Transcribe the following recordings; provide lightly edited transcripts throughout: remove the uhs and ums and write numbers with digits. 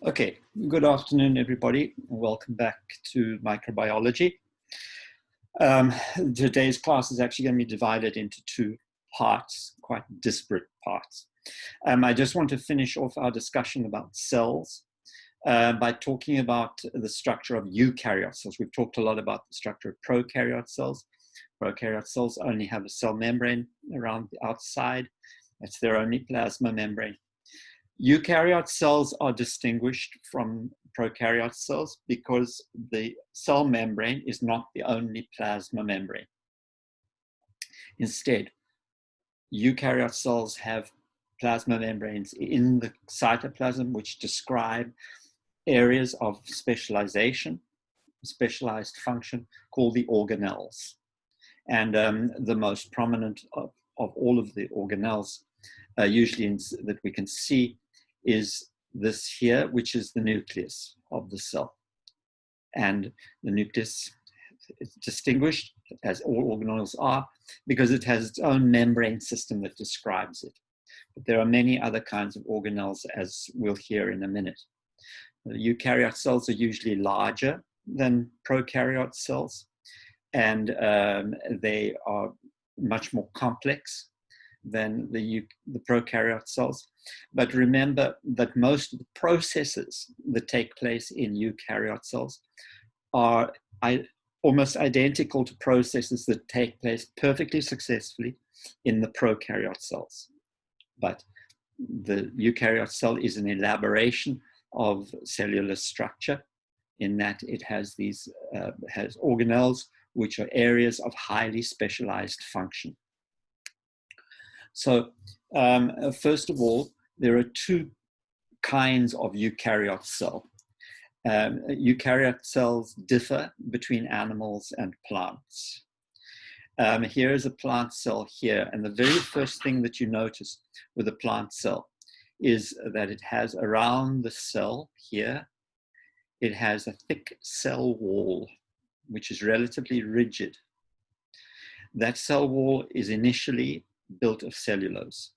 Okay, good afternoon, everybody. Welcome back to microbiology. Today's class is actually going to be divided into two parts, quite disparate parts. I just want to finish off our discussion about cells by talking about the structure of eukaryote cells. We've talked a lot about the structure of prokaryote cells. Prokaryote cells only have a cell membrane around the outside. That's their only plasma membrane. Eukaryote cells are distinguished from prokaryote cells because the cell membrane is not the only plasma membrane. Instead, eukaryote cells have plasma membranes in the cytoplasm which describe areas of specialization, specialized function called the organelles. And the most prominent of all of the organelles usually that we can see is this here, which is the nucleus of the cell. And the nucleus is distinguished, as all organelles are, because it has its own membrane system that describes it. But there are many other kinds of organelles, as we'll hear in a minute. The eukaryote cells are usually larger than prokaryote cells, and they are much more complex than the prokaryote cells. But remember that most of the processes that take place in eukaryote cells are almost identical to processes that take place perfectly successfully in the prokaryote cells. But the eukaryote cell is an elaboration of cellular structure in that it has these has organelles which are areas of highly specialized function. So first of all, there are two kinds of eukaryote cell. Eukaryote cells differ between animals and plants. Here is a plant cell here, and the very first thing that you notice with a plant cell is that it has around the cell here, it has a thick cell wall, which is relatively rigid. That cell wall is initially built of cellulose.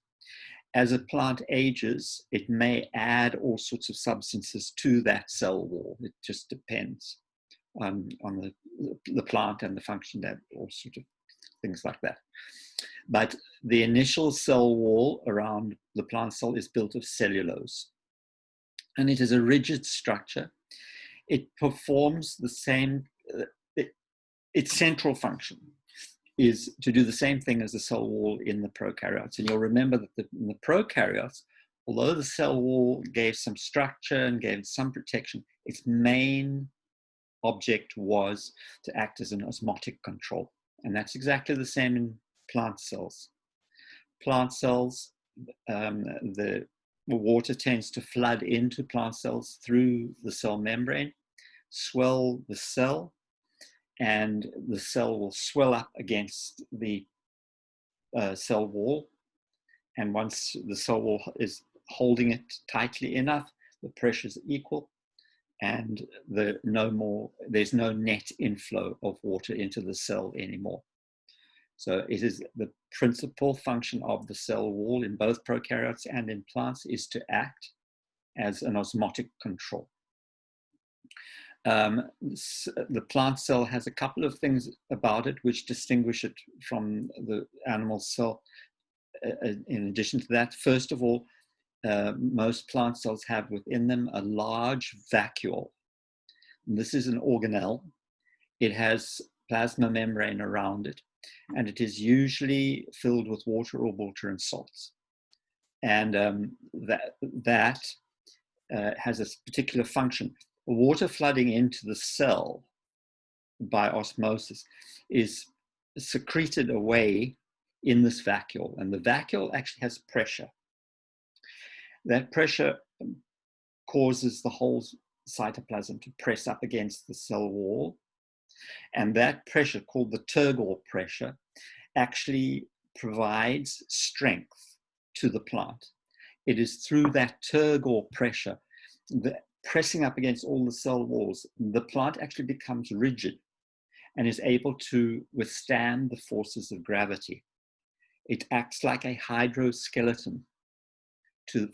As a plant ages, it may add all sorts of substances to that cell wall. It just depends on the plant and the function, that all sorts of things like that. But the initial cell wall around the plant cell is built of cellulose. And it is a rigid structure. It performs the same, its central function is to do the same thing as the cell wall in the prokaryotes. And you'll remember that in the prokaryotes, although the cell wall gave some structure and gave some protection, its main object was to act as an osmotic control. And that's exactly the same in plant cells. Plant cells, the water tends to flood into plant cells through the cell membrane, swell the cell, and the cell will swell up against the cell wall. And once the cell wall is holding it tightly enough, the pressures are equal, and there's no net inflow of water into the cell anymore. So it is the principal function of the cell wall in both prokaryotes and in plants is to act as an osmotic control. The plant cell has a couple of things about it which distinguish it from the animal cell. In addition to that, first of all, most plant cells have within them a large vacuole. And this is an organelle. It has plasma membrane around it, and it is usually filled with water or water and salts. And that has a particular function. Water flooding into the cell by osmosis is secreted away in this vacuole, and the vacuole actually has pressure. That pressure causes the whole cytoplasm to press up against the cell wall, and that pressure, called the turgor pressure, actually provides strength to the plant. It is through that turgor pressure that pressing up against all the cell walls, the plant actually becomes rigid and is able to withstand the forces of gravity. It acts like a hydroskeleton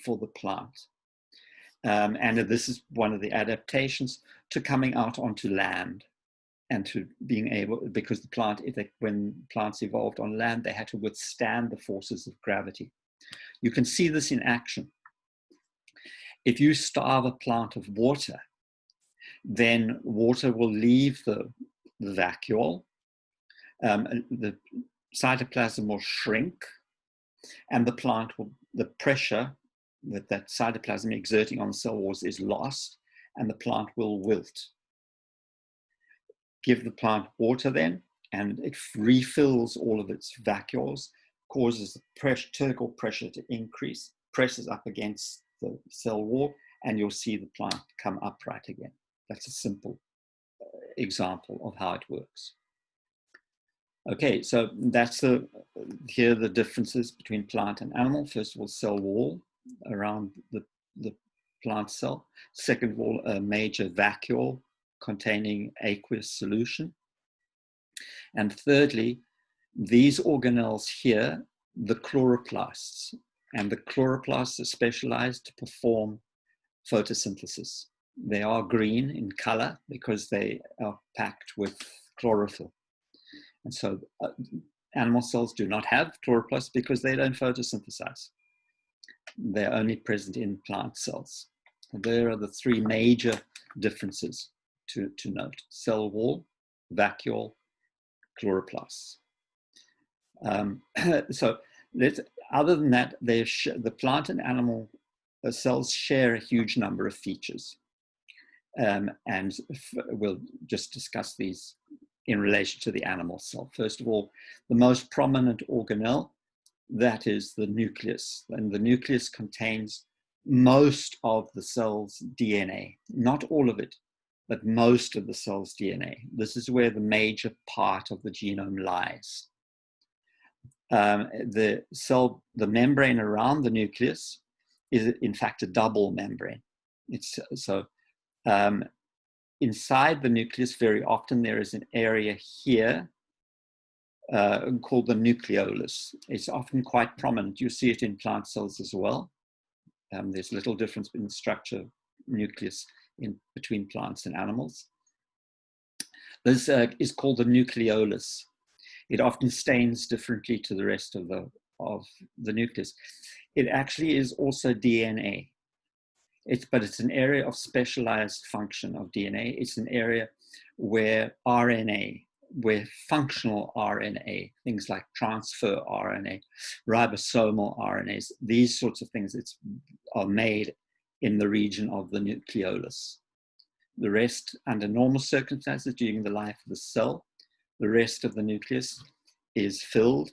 for the plant. And this is one of the adaptations to coming out onto land and to being able, because the plant, when plants evolved on land, they had to withstand the forces of gravity. You can see this in action. If you starve a plant of water, then water will leave the vacuole, the cytoplasm will shrink, and the plant will, the pressure that cytoplasm exerting on the cell walls is lost, and the plant will wilt. Give the plant water then, and it refills all of its vacuoles, causes the turgor pressure to increase, presses up against the cell wall, and you'll see the plant come upright again. That's a simple example of how it works. Okay, so that's here are the differences between plant and animal. First of all, cell wall around the plant cell. Second of all, a major vacuole containing aqueous solution. And thirdly, these organelles here, the chloroplasts, and the chloroplasts are specialized to perform photosynthesis. They are green in color because they are packed with chlorophyll. And so animal cells do not have chloroplasts because they don't photosynthesize. They're only present in plant cells. And there are the three major differences to note: cell wall, vacuole, chloroplasts. So other than that, the plant and animal cells share a huge number of features. And we'll just discuss these in relation to the animal cell. First of all, the most prominent organelle, that is the nucleus. And the nucleus contains most of the cell's DNA, not all of it, but most of the cell's DNA. This is where the major part of the genome lies. The membrane around the nucleus is in fact a double membrane. Inside the nucleus, very often there is an area here called the nucleolus. It's often quite prominent. You see it in plant cells as well. There's little difference in the structure of nucleus between plants and animals. This is called the nucleolus. It often stains differently to the rest of the nucleus. It actually is also DNA. But it's an area of specialized function of DNA. It's an area where RNA, where functional RNA, things like transfer RNA, ribosomal RNAs, these sorts of things are made in the region of the nucleolus. The rest, under normal circumstances during the life of the cell, the rest of the nucleus is filled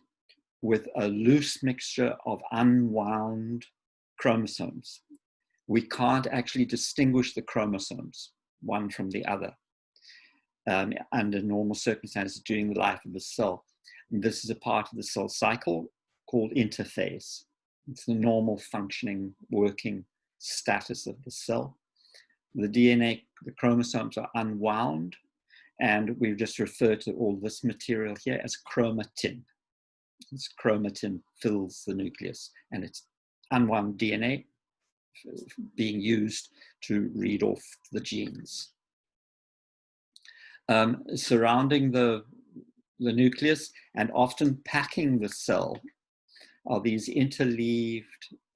with a loose mixture of unwound chromosomes. We can't actually distinguish the chromosomes, one from the other, under normal circumstances during the life of the cell. And this is a part of the cell cycle called interphase. It's the normal functioning, working status of the cell. The DNA, the chromosomes are unwound, and we just refer to all this material here as chromatin. This chromatin fills the nucleus, and it's unwound DNA being used to read off the genes. Surrounding the nucleus and often packing the cell are these interleaved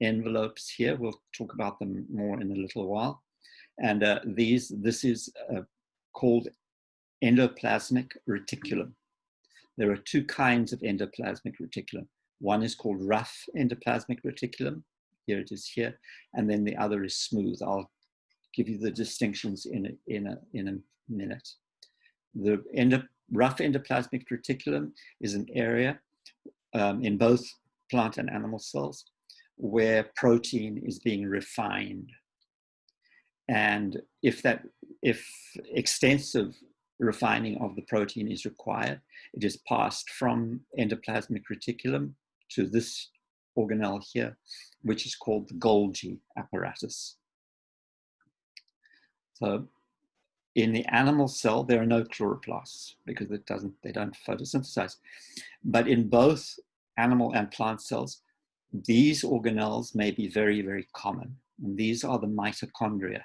envelopes here. We'll talk about them more in a little while. And this is called endoplasmic reticulum. There are two kinds of endoplasmic reticulum. One is called rough endoplasmic reticulum. Here it is here. And then the other is smooth. I'll give you the distinctions in a minute. The rough endoplasmic reticulum is an area in both plant and animal cells where protein is being refined. And if extensive refining of the protein is required, it is passed from endoplasmic reticulum to this organelle here, which is called the Golgi apparatus. So in the animal cell, there are no chloroplasts because they don't photosynthesize. But in both animal and plant cells, these organelles may be very, very common. And these are the mitochondria.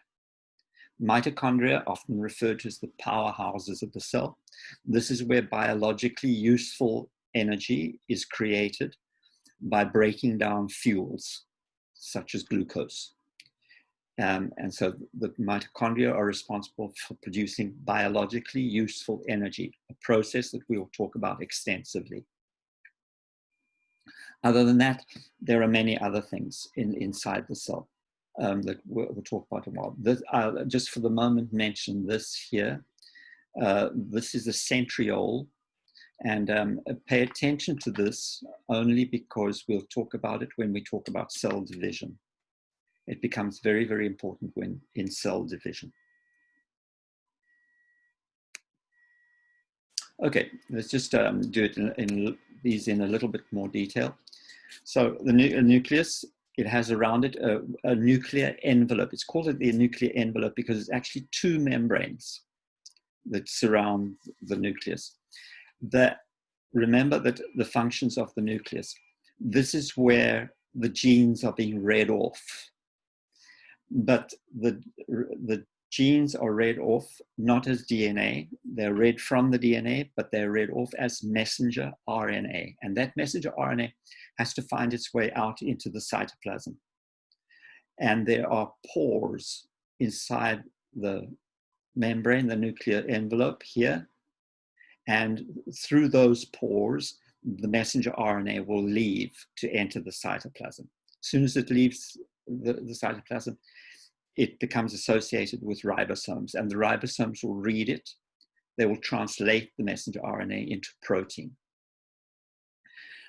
Mitochondria, often referred to as the powerhouses of the cell. This is where biologically useful energy is created by breaking down fuels, such as glucose. And so the mitochondria are responsible for producing biologically useful energy, a process that we will talk about extensively. Other than that, there are many other things inside the cell that we'll talk about in a while. I'll just for the moment mention this here. This is a centriole, and pay attention to this only because we'll talk about it when we talk about cell division. It becomes very, very important when in cell division. Okay, let's just do it in a little bit more detail. So the nucleus, it has around it a nuclear envelope. It's called the nuclear envelope because it's actually two membranes that surround the nucleus. Remember that the functions of the nucleus, this is where the genes are being read off. But the genes are read off not as DNA. They're read from the DNA, but they're read off as messenger RNA. And that messenger RNA has to find its way out into the cytoplasm. And there are pores inside the membrane, the nuclear envelope here. And through those pores, the messenger RNA will leave to enter the cytoplasm. As soon as it leaves the cytoplasm, it becomes associated with ribosomes, and the ribosomes will read it. They will translate the messenger RNA into protein.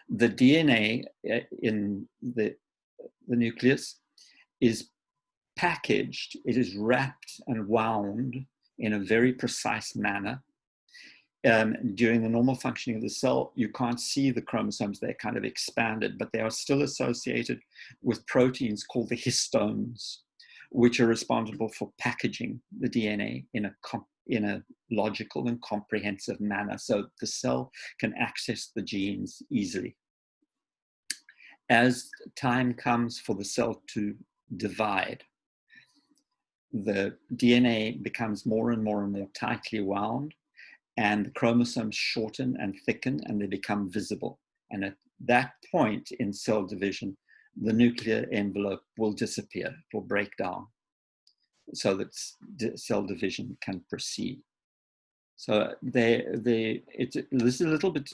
The DNA in the nucleus is packaged, it is wrapped and wound in a very precise manner. During the normal functioning of the cell, you can't see the chromosomes, they're kind of expanded, but they are still associated with proteins called the histones, which are responsible for packaging the DNA in a logical and comprehensive manner so the cell can access the genes easily. As time comes for the cell to divide, the DNA becomes more and more and more tightly wound, and the chromosomes shorten and thicken, and they become visible. And at that point in cell division, the nuclear envelope will disappear, it will break down, so that cell division can proceed. So this is a little bit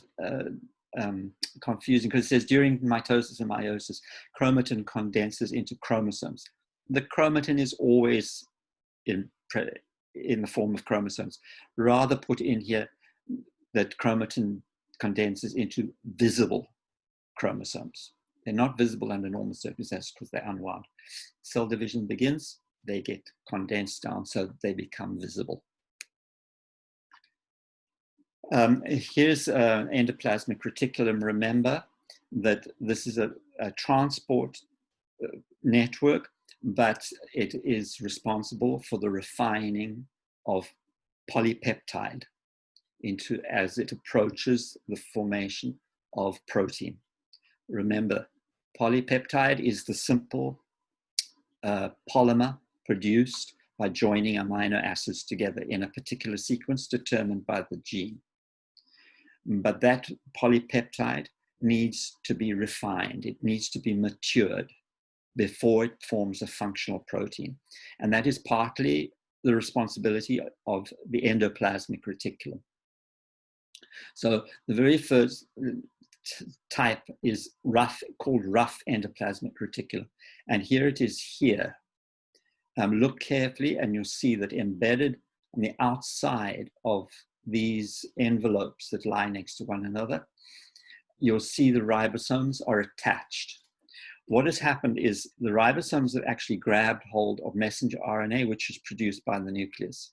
confusing because it says during mitosis and meiosis, chromatin condenses into chromosomes. The chromatin is always in the form of chromosomes. Rather put in here that chromatin condenses into visible chromosomes. They're not visible under normal circumstances because they're unwound. Cell division begins, they get condensed down so they become visible. Here's endoplasmic reticulum. Remember that this is a transport network, but it is responsible for the refining of polypeptide as it approaches the formation of protein. Remember, polypeptide is the simple polymer produced by joining amino acids together in a particular sequence determined by the gene. But that polypeptide needs to be refined. It needs to be matured before it forms a functional protein. And that is partly the responsibility of the endoplasmic reticulum. So the very first type is called rough endoplasmic reticulum. And here it is here. Look carefully and you'll see that embedded on the outside of these envelopes that lie next to one another, you'll see the ribosomes are attached. What has happened is the ribosomes have actually grabbed hold of messenger RNA, which is produced by the nucleus.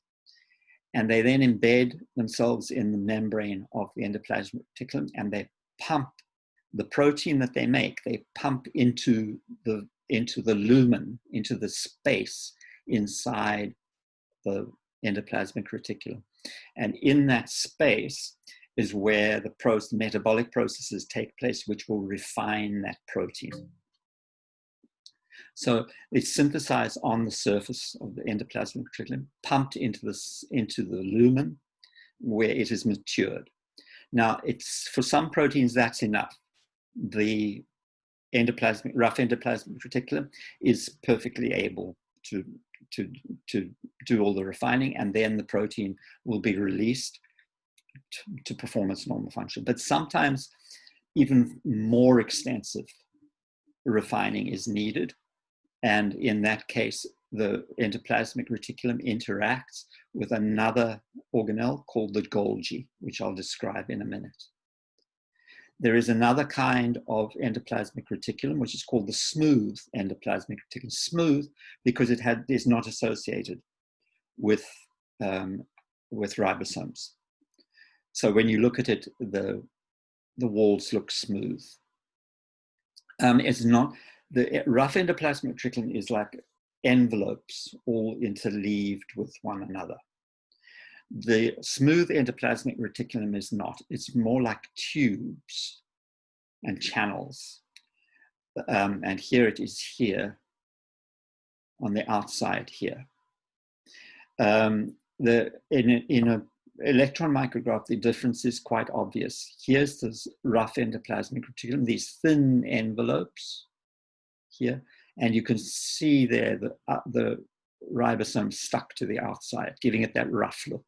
And they then embed themselves in the membrane of the endoplasmic reticulum, and they pump the protein that they make, they pump into the lumen, into the space inside the endoplasmic reticulum. And in that space is where the metabolic processes take place, which will refine that protein. So it's synthesized on the surface of the endoplasmic reticulum, pumped into the lumen, where it is matured. Now, for some proteins, that's enough. The rough endoplasmic reticulum is perfectly able to do all the refining, and then the protein will be released to perform its normal function. But sometimes even more extensive refining is needed. And in that case, the endoplasmic reticulum interacts with another organelle called the Golgi, which I'll describe in a minute. There is another kind of endoplasmic reticulum, which is called the smooth endoplasmic reticulum. Smooth because it is not associated with ribosomes. So when you look at it, the walls look smooth. It's not. The rough endoplasmic reticulum is like envelopes all interleaved with one another. The smooth endoplasmic reticulum is not. It's more like tubes and channels. And here it is here on the outside here. In an electron micrograph, the difference is quite obvious. Here's this rough endoplasmic reticulum, these thin envelopes here, and you can see there the ribosome stuck to the outside, giving it that rough look.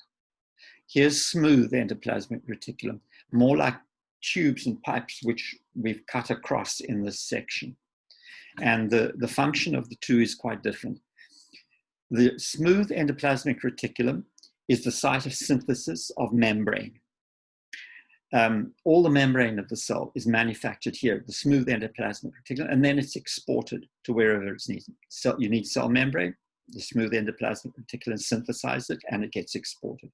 Here's smooth endoplasmic reticulum, more like tubes and pipes which we've cut across in this section. And the function of the two is quite different. The smooth endoplasmic reticulum is the site of synthesis of membrane. All the membrane of the cell is manufactured here, the smooth endoplasmic reticulum, and then it's exported to wherever it's needed. So you need cell membrane, the smooth endoplasmic reticulum synthesizes it, and it gets exported.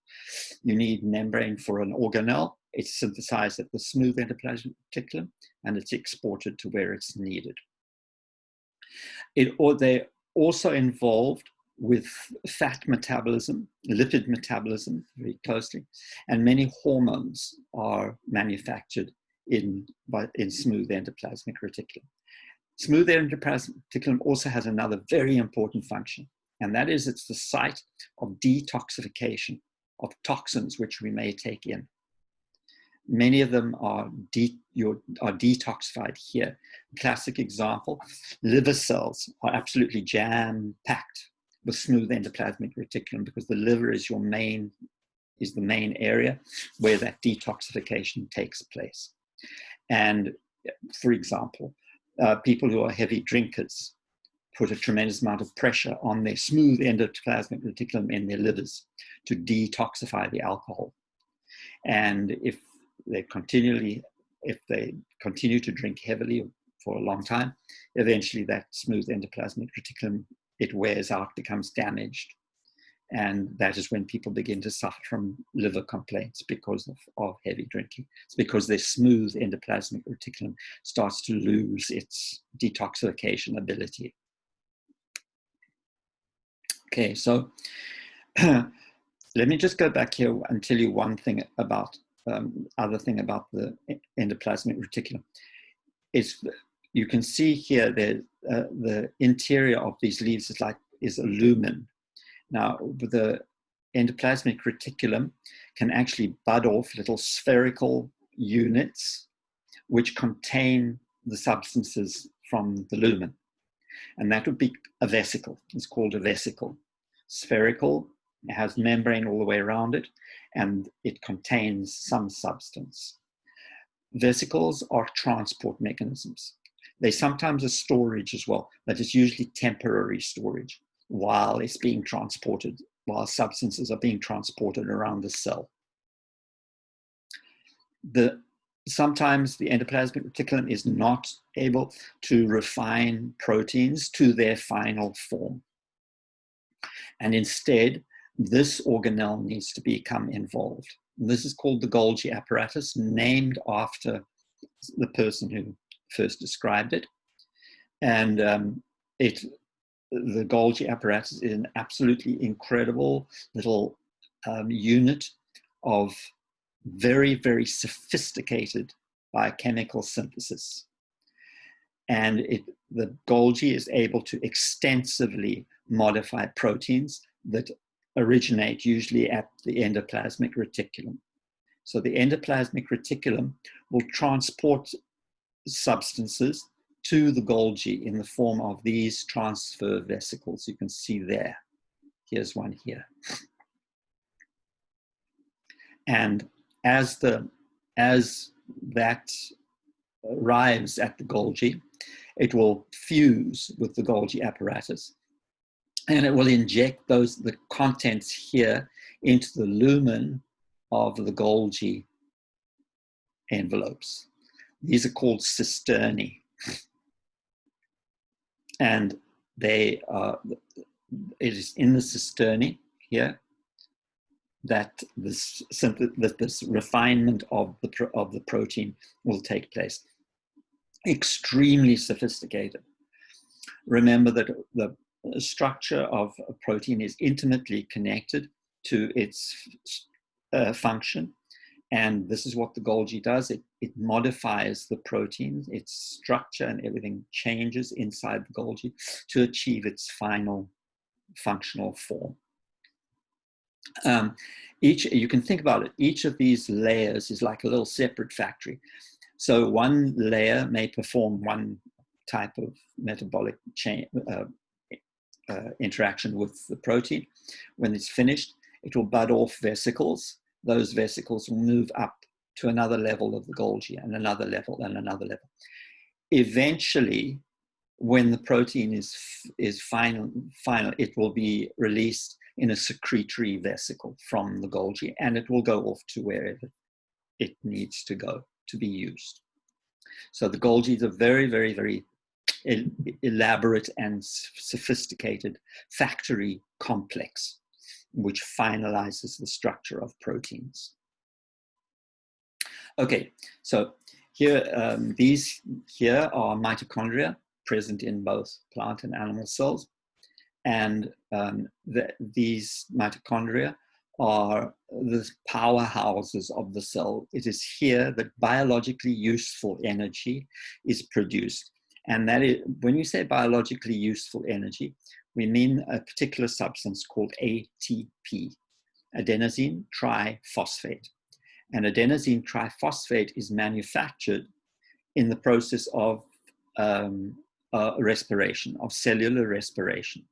You need membrane for an organelle, it's synthesized at the smooth endoplasmic reticulum, and it's exported to where it's needed. They're also involved with fat metabolism, lipid metabolism very closely, and many hormones are manufactured in smooth endoplasmic reticulum. Smooth endoplasmic reticulum also has another very important function, and that is it's the site of detoxification of toxins which we may take in. Many of them are detoxified here. Classic example, liver cells are absolutely jam-packed with smooth endoplasmic reticulum because the liver is the main area where that detoxification takes place. And for example, people who are heavy drinkers put a tremendous amount of pressure on their smooth endoplasmic reticulum in their livers to detoxify the alcohol. And if they continue to drink heavily for a long time, eventually that smooth endoplasmic reticulum, it wears out, becomes damaged. And that is when people begin to suffer from liver complaints because of heavy drinking. It's because their smooth endoplasmic reticulum starts to lose its detoxification ability. Okay, so let me just go back here and tell you one thing about, other thing about the endoplasmic reticulum. You can see here the interior of these leaves is a lumen. Now, the endoplasmic reticulum can actually bud off little spherical units which contain the substances from the lumen. And that would be a vesicle. It's called a vesicle. Spherical, it has membrane all the way around it, and it contains some substance. Vesicles are transport mechanisms. They sometimes are storage as well, but it's usually temporary storage while it's being transported, while substances are being transported around the cell. Sometimes the endoplasmic reticulum is not able to refine proteins to their final form. And instead, this organelle needs to become involved. And this is called the Golgi apparatus, named after the person who first described it. And the Golgi apparatus is an absolutely incredible little unit of very, very sophisticated biochemical synthesis. and the Golgi is able to extensively modify proteins that originate usually at the endoplasmic reticulum. So the endoplasmic reticulum will transport substances to the Golgi in the form of these transfer vesicles. You can see there. Here's one here. And as that arrives at the Golgi, it will fuse with the Golgi apparatus, and it will inject the contents here into the lumen of the Golgi envelopes. These are called cisternae, and it is in the cisternae here that this refinement of the protein will take place. Extremely sophisticated. Remember that the structure of a protein is intimately connected to its function, and this is what the Golgi does. It modifies the protein, its structure and everything changes inside the Golgi to achieve its final functional form. You can think about it, each of these layers is like a little separate factory. So one layer may perform one type of metabolic chain, interaction with the protein. When it's finished, it will bud off vesicles. Those vesicles will move up to another level of the Golgi, and another level, and another level. Eventually, when the protein is final, it will be released in a secretory vesicle from the Golgi, and it will go off to wherever it needs to go to be used. So the Golgi is a very, very, very elaborate and sophisticated factory complex which finalizes the structure of proteins. Okay, so here, these here are mitochondria present in both plant and animal cells. And these mitochondria are the powerhouses of the cell. It is here that biologically useful energy is produced. And that is, when you say biologically useful energy, we mean a particular substance called ATP, adenosine triphosphate. And adenosine triphosphate is manufactured in the process of respiration, of cellular respiration.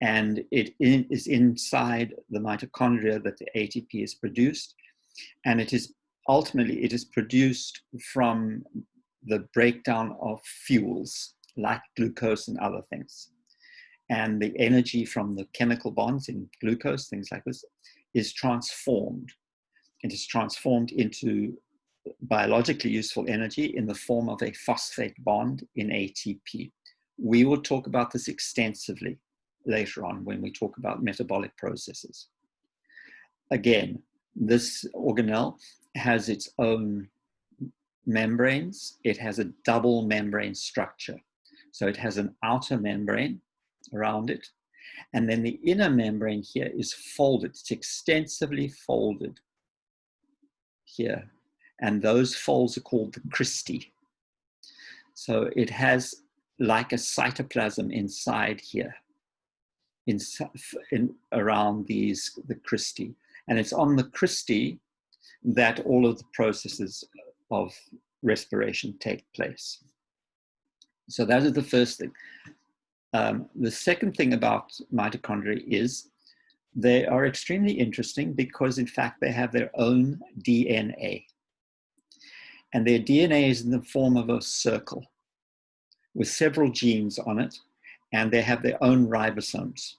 And it is inside the mitochondria that the ATP is produced. And it is ultimately, it is produced from the breakdown of fuels like glucose and other things. And the energy from the chemical bonds in glucose, things like this, is transformed. It is transformed into biologically useful energy in the form of a phosphate bond in ATP. We will talk about this extensively later on when we talk about metabolic processes. Again, this organelle has its own membranes. It has a double membrane structure. So it has an outer membrane around it, and then the inner membrane here is folded. It's extensively folded here, and those folds are called the cristae. So it has like a cytoplasm inside here, around the cristae, and it's on the cristae that all of the processes of respiration take place. So that is the first thing. The second thing about mitochondria is they are extremely interesting because, in fact, they have their own DNA. And their DNA is in the form of a circle with several genes on it, and they have their own ribosomes.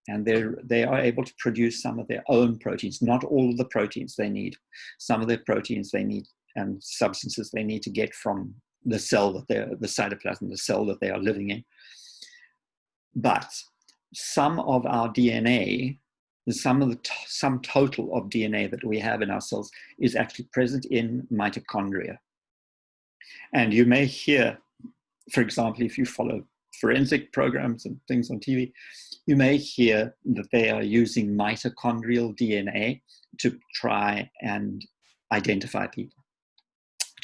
And they are able to produce some of their own proteins, not all of the proteins they need. Some of the proteins they need and substances they need to get from the cell that the cytoplasm, the cell that they are living in. But some of our DNA, some total of DNA that we have in our cells is actually present in mitochondria. And you may hear, for example, if you follow forensic programs and things on TV, you may hear that they are using mitochondrial DNA to try and identify people,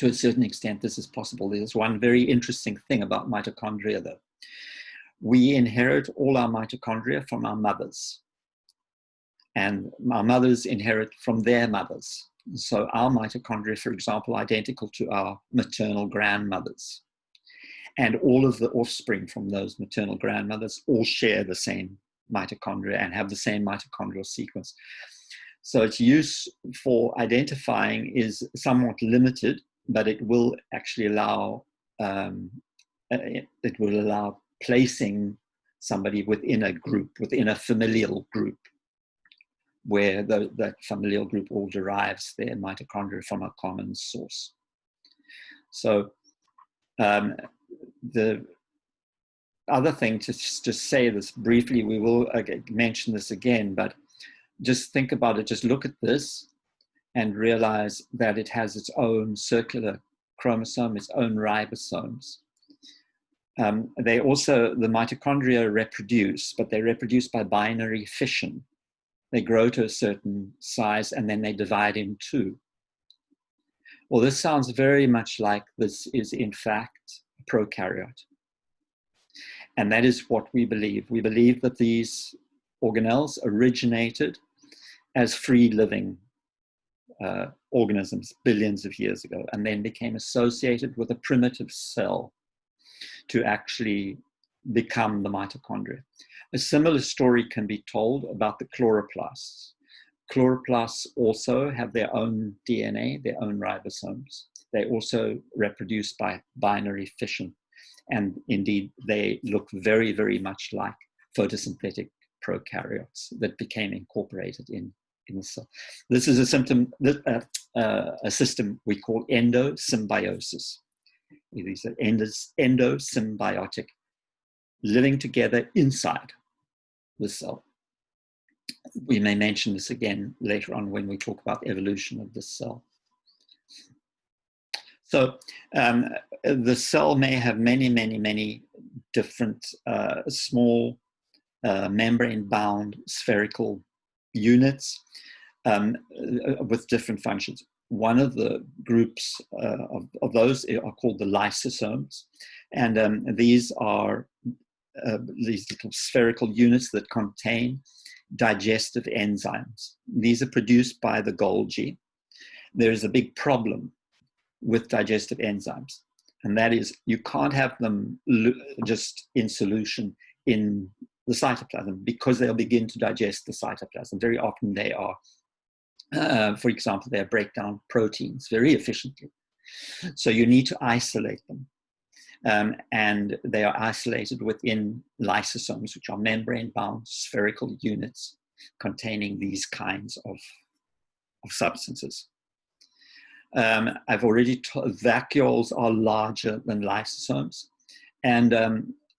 To a certain extent, this is possible. There's one very interesting thing about mitochondria, though. We inherit all our mitochondria from our mothers, and our mothers inherit from their mothers. So our mitochondria, for example, are identical to our maternal grandmothers. And all of the offspring from those maternal grandmothers all share the same mitochondria and have the same mitochondrial sequence. So its use for identifying is somewhat limited, but it will actually allow placing somebody within a group, within a familial group, where that familial group all derives their mitochondria from a common source. So the other thing, to just say this briefly, we will mention this again, but just think about it, just look at this and realize that it has its own circular chromosome, its own ribosomes. The mitochondria reproduce, but they reproduce by binary fission. They grow to a certain size and then they divide in two. Well, this sounds very much like this is in fact a prokaryote. And that is what we believe. We believe that these organelles originated as free living organisms billions of years ago, and then became associated with a primitive cell to actually become the mitochondria. A similar story can be told about the chloroplasts. Chloroplasts also have their own DNA, their own ribosomes. They also reproduce by binary fission. And indeed, they look very, very much like photosynthetic prokaryotes that became incorporated in the cell. This is a system we call endosymbiosis. These are endosymbiotic, living together inside the cell. We may mention this again later on when we talk about evolution of the cell. So the cell may have many, many, many different small membrane-bound spherical units with different functions. One of the groups of those are called the lysosomes, and these are these little spherical units that contain digestive enzymes. These are produced by the Golgi. There is a big problem with digestive enzymes, and that is you can't have them just in solution in the cytoplasm because they'll begin to digest the cytoplasm. Very often they are, for example, they break down proteins very efficiently. So you need to isolate them. And they are isolated within lysosomes, which are membrane-bound spherical units containing these kinds of substances. I've already told, vacuoles are larger than lysosomes, and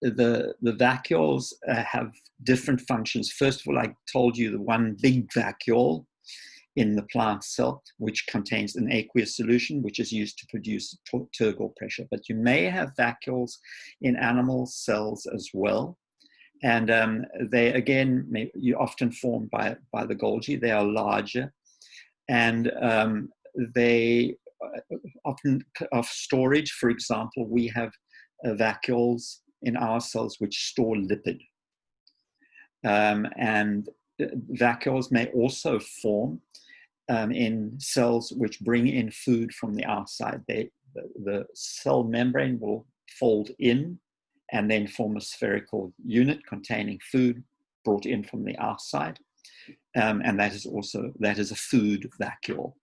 the vacuoles have different functions. First of all, I told you the one big vacuole in the plant cell, which contains an aqueous solution, which is used to produce turgor pressure. But you may have vacuoles in animal cells as well. And they, again, you often formed by the Golgi. They are larger. And they often of storage. For example, we have vacuoles in our cells which store lipid. And vacuoles may also form in cells which bring in food from the outside. The cell membrane will fold in and then form a spherical unit containing food brought in from the outside. And that is a food vacuole.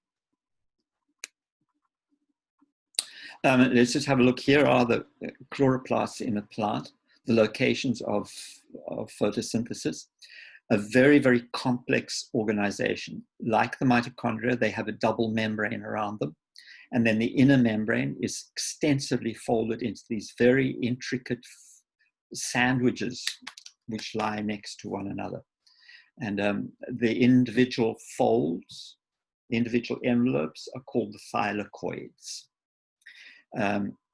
Let's just have a look. Here are the chloroplasts in a plant, the locations of photosynthesis. A very, very complex organization. Like the mitochondria, they have a double membrane around them. And then the inner membrane is extensively folded into these very intricate sandwiches which lie next to one another. And the individual folds, the individual envelopes are called the thylakoids.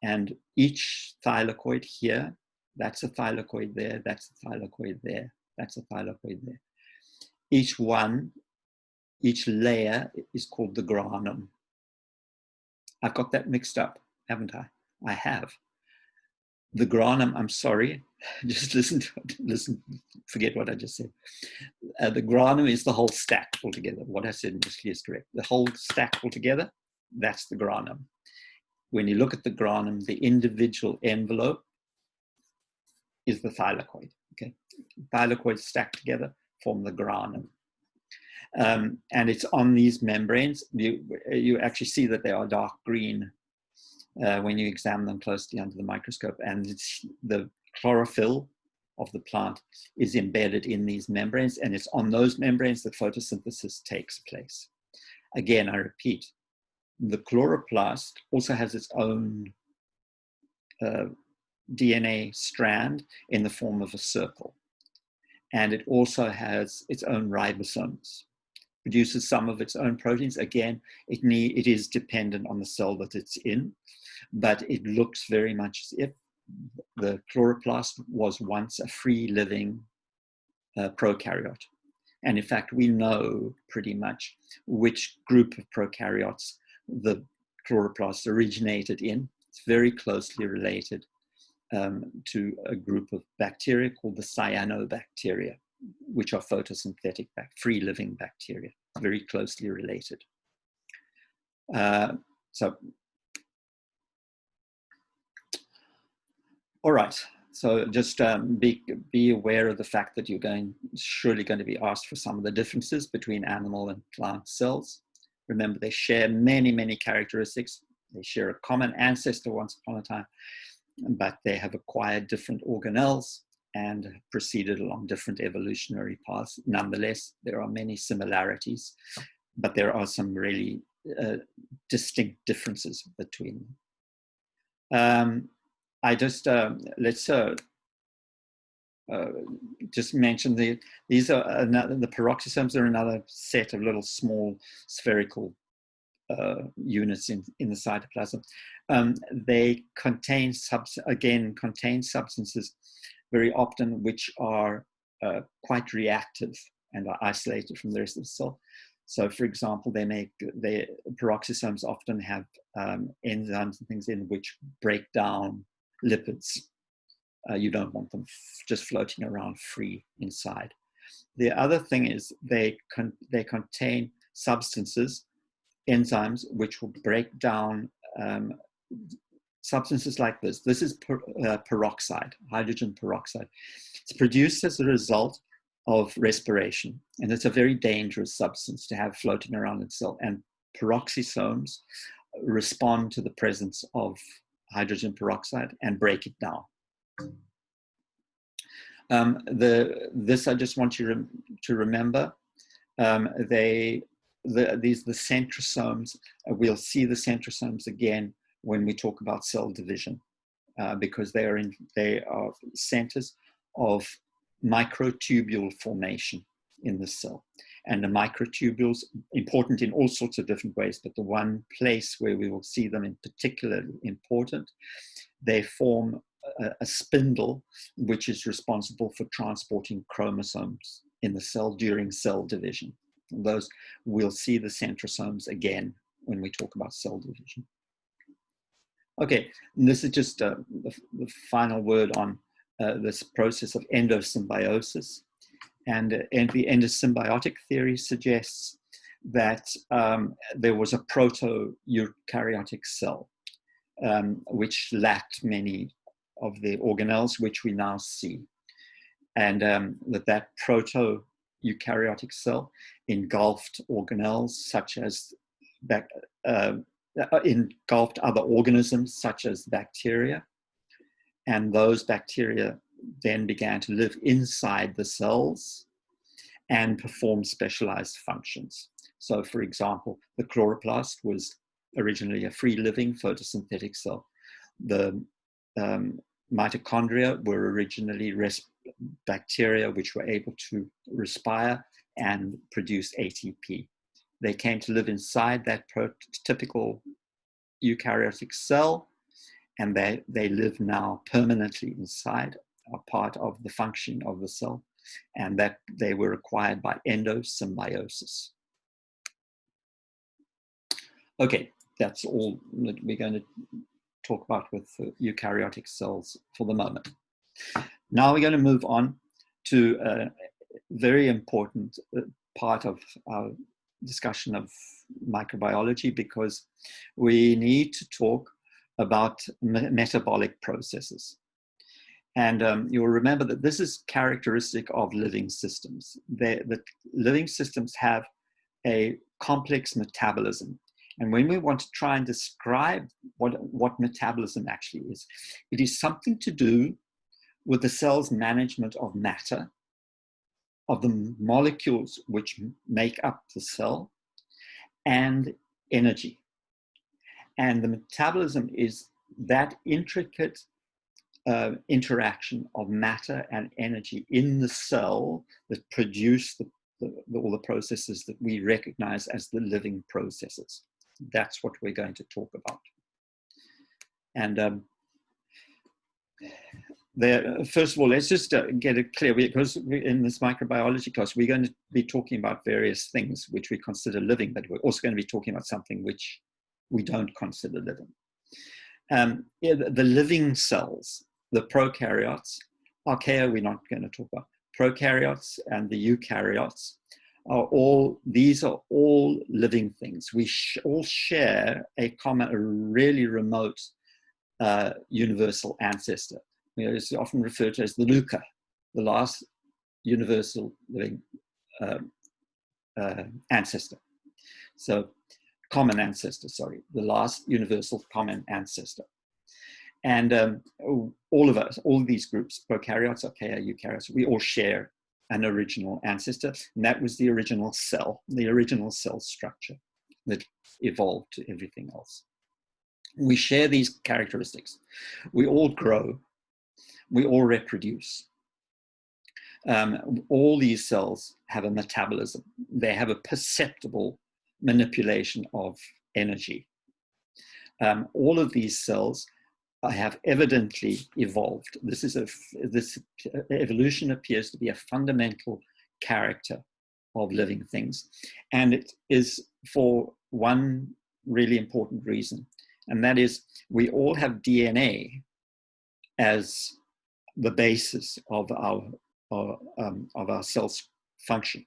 And each thylakoid here, that's a thylakoid there, that's a thylakoid there, that's a thylakoid there. Each layer is called the granum. I've got that mixed up, haven't I? I have. The granum, I'm sorry, just listen, forget what I just said. The granum is the whole stack altogether. What I said initially is correct. The whole stack altogether, that's the granum. When you look at the granum, the individual envelope is the thylakoid. Okay, thylakoids stacked together form the granum. And it's on these membranes. You actually see that they are dark green when you examine them closely under the microscope, and it's the chlorophyll of the plant is embedded in these membranes, and it's on those membranes that photosynthesis takes place. Again, I repeat, the chloroplast also has its own DNA strand in the form of a circle, and it also has its own ribosomes. Produces some of its own proteins. Again, it is dependent on the cell that it's in, but it looks very much as if the chloroplast was once a free-living prokaryote. And in fact, we know pretty much which group of prokaryotes the chloroplast originated in. It's very closely related to a group of bacteria called the cyanobacteria, which are photosynthetic, free-living bacteria, very closely related. All right. So just be aware of the fact that you're surely going to be asked for some of the differences between animal and plant cells. Remember, they share many, many characteristics. They share a common ancestor once upon a time, but they have acquired different organelles and proceeded along different evolutionary paths. Nonetheless, there are many similarities, but there are some really distinct differences between them. Let's just mention the peroxisomes are another set of little small spherical units in the cytoplasm. They contain substances very often which are quite reactive and are isolated from the rest of the cell. So, for example, peroxisomes often have enzymes and things in which break down lipids. You don't want them just floating around free inside. The other thing is they contain substances, enzymes, which will break down substances like this. This is peroxide, hydrogen peroxide. It's produced as a result of respiration, and it's a very dangerous substance to have floating around in the cell. And peroxisomes respond to the presence of hydrogen peroxide and break it down. This I just want you to remember. The centrosomes, we'll see the centrosomes again when we talk about cell division, because they are centers of microtubule formation in the cell. And the microtubules, important in all sorts of different ways, but the one place where we will see them in particularly important, they form a spindle which is responsible for transporting chromosomes in the cell during cell division. Those, we'll see the centrosomes again when we talk about cell division. Okay, and this is just the final word on this process of endosymbiosis. And the endosymbiotic theory suggests that there was a proto-eukaryotic cell which lacked many of the organelles which we now see. And that proto-eukaryotic cell engulfed organelles such as engulfed other organisms such as bacteria. And those bacteria then began to live inside the cells and perform specialized functions. So, for example, the chloroplast was originally a free-living photosynthetic cell. The mitochondria were originally bacteria which were able to respire and produce ATP. They came to live inside that typical eukaryotic cell, and they live now permanently inside, are part of the function of the cell, and that they were acquired by endosymbiosis. Okay, that's all that we're going to talk about with eukaryotic cells for the moment. Now we're going to move on to a very important part of our discussion of microbiology, because we need to talk about metabolic processes. And you'll remember that this is characteristic of living systems. The living systems have a complex metabolism. And when we want to try and describe what metabolism actually is, it is something to do with the cell's management of matter, of the molecules which make up the cell, and energy. And the metabolism is that intricate interaction of matter and energy in the cell that produce all the processes that we recognize as the living processes. That's what we're going to talk about. And first of all, let's just get it clear, because in this microbiology class, we're going to be talking about various things which we consider living, but we're also going to be talking about something which we don't consider living. The living cells, the prokaryotes, archaea we're not going to talk about, prokaryotes and the eukaryotes, these are all living things. We all share a common, a really remote universal ancestor. It's often referred to as the LUCA, the last universal living ancestor. So, common ancestor, sorry, the last universal common ancestor. And all of us, all of these groups, prokaryotes, archaea, eukaryotes, we all share an original ancestor, and that was the original cell structure that evolved to everything else. We share these characteristics. We all grow. We all reproduce. All these cells have a metabolism. They have a perceptible manipulation of energy. All of these cells have evidently evolved. This evolution appears to be a fundamental character of living things. And it is for one really important reason, and that is we all have DNA as the basis of our cell's function.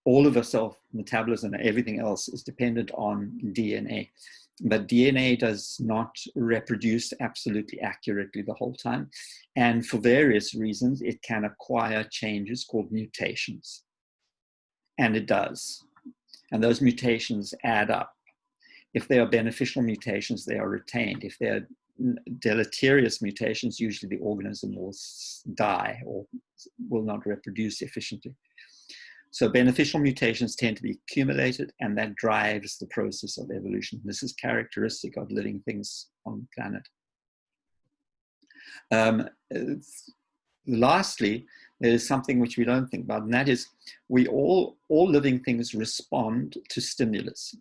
All of our cell metabolism and everything else is dependent on DNA. But DNA does not reproduce absolutely accurately the whole time. And for various reasons, it can acquire changes called mutations. And it does. And those mutations add up. If they are beneficial mutations, they are retained. If they are deleterious mutations, usually the organism will die or will not reproduce efficiently. So beneficial mutations tend to be accumulated, and that drives the process of evolution. This is characteristic of living things on the planet. Lastly, there is something which we don't think about, and that is all living things respond to stimulus.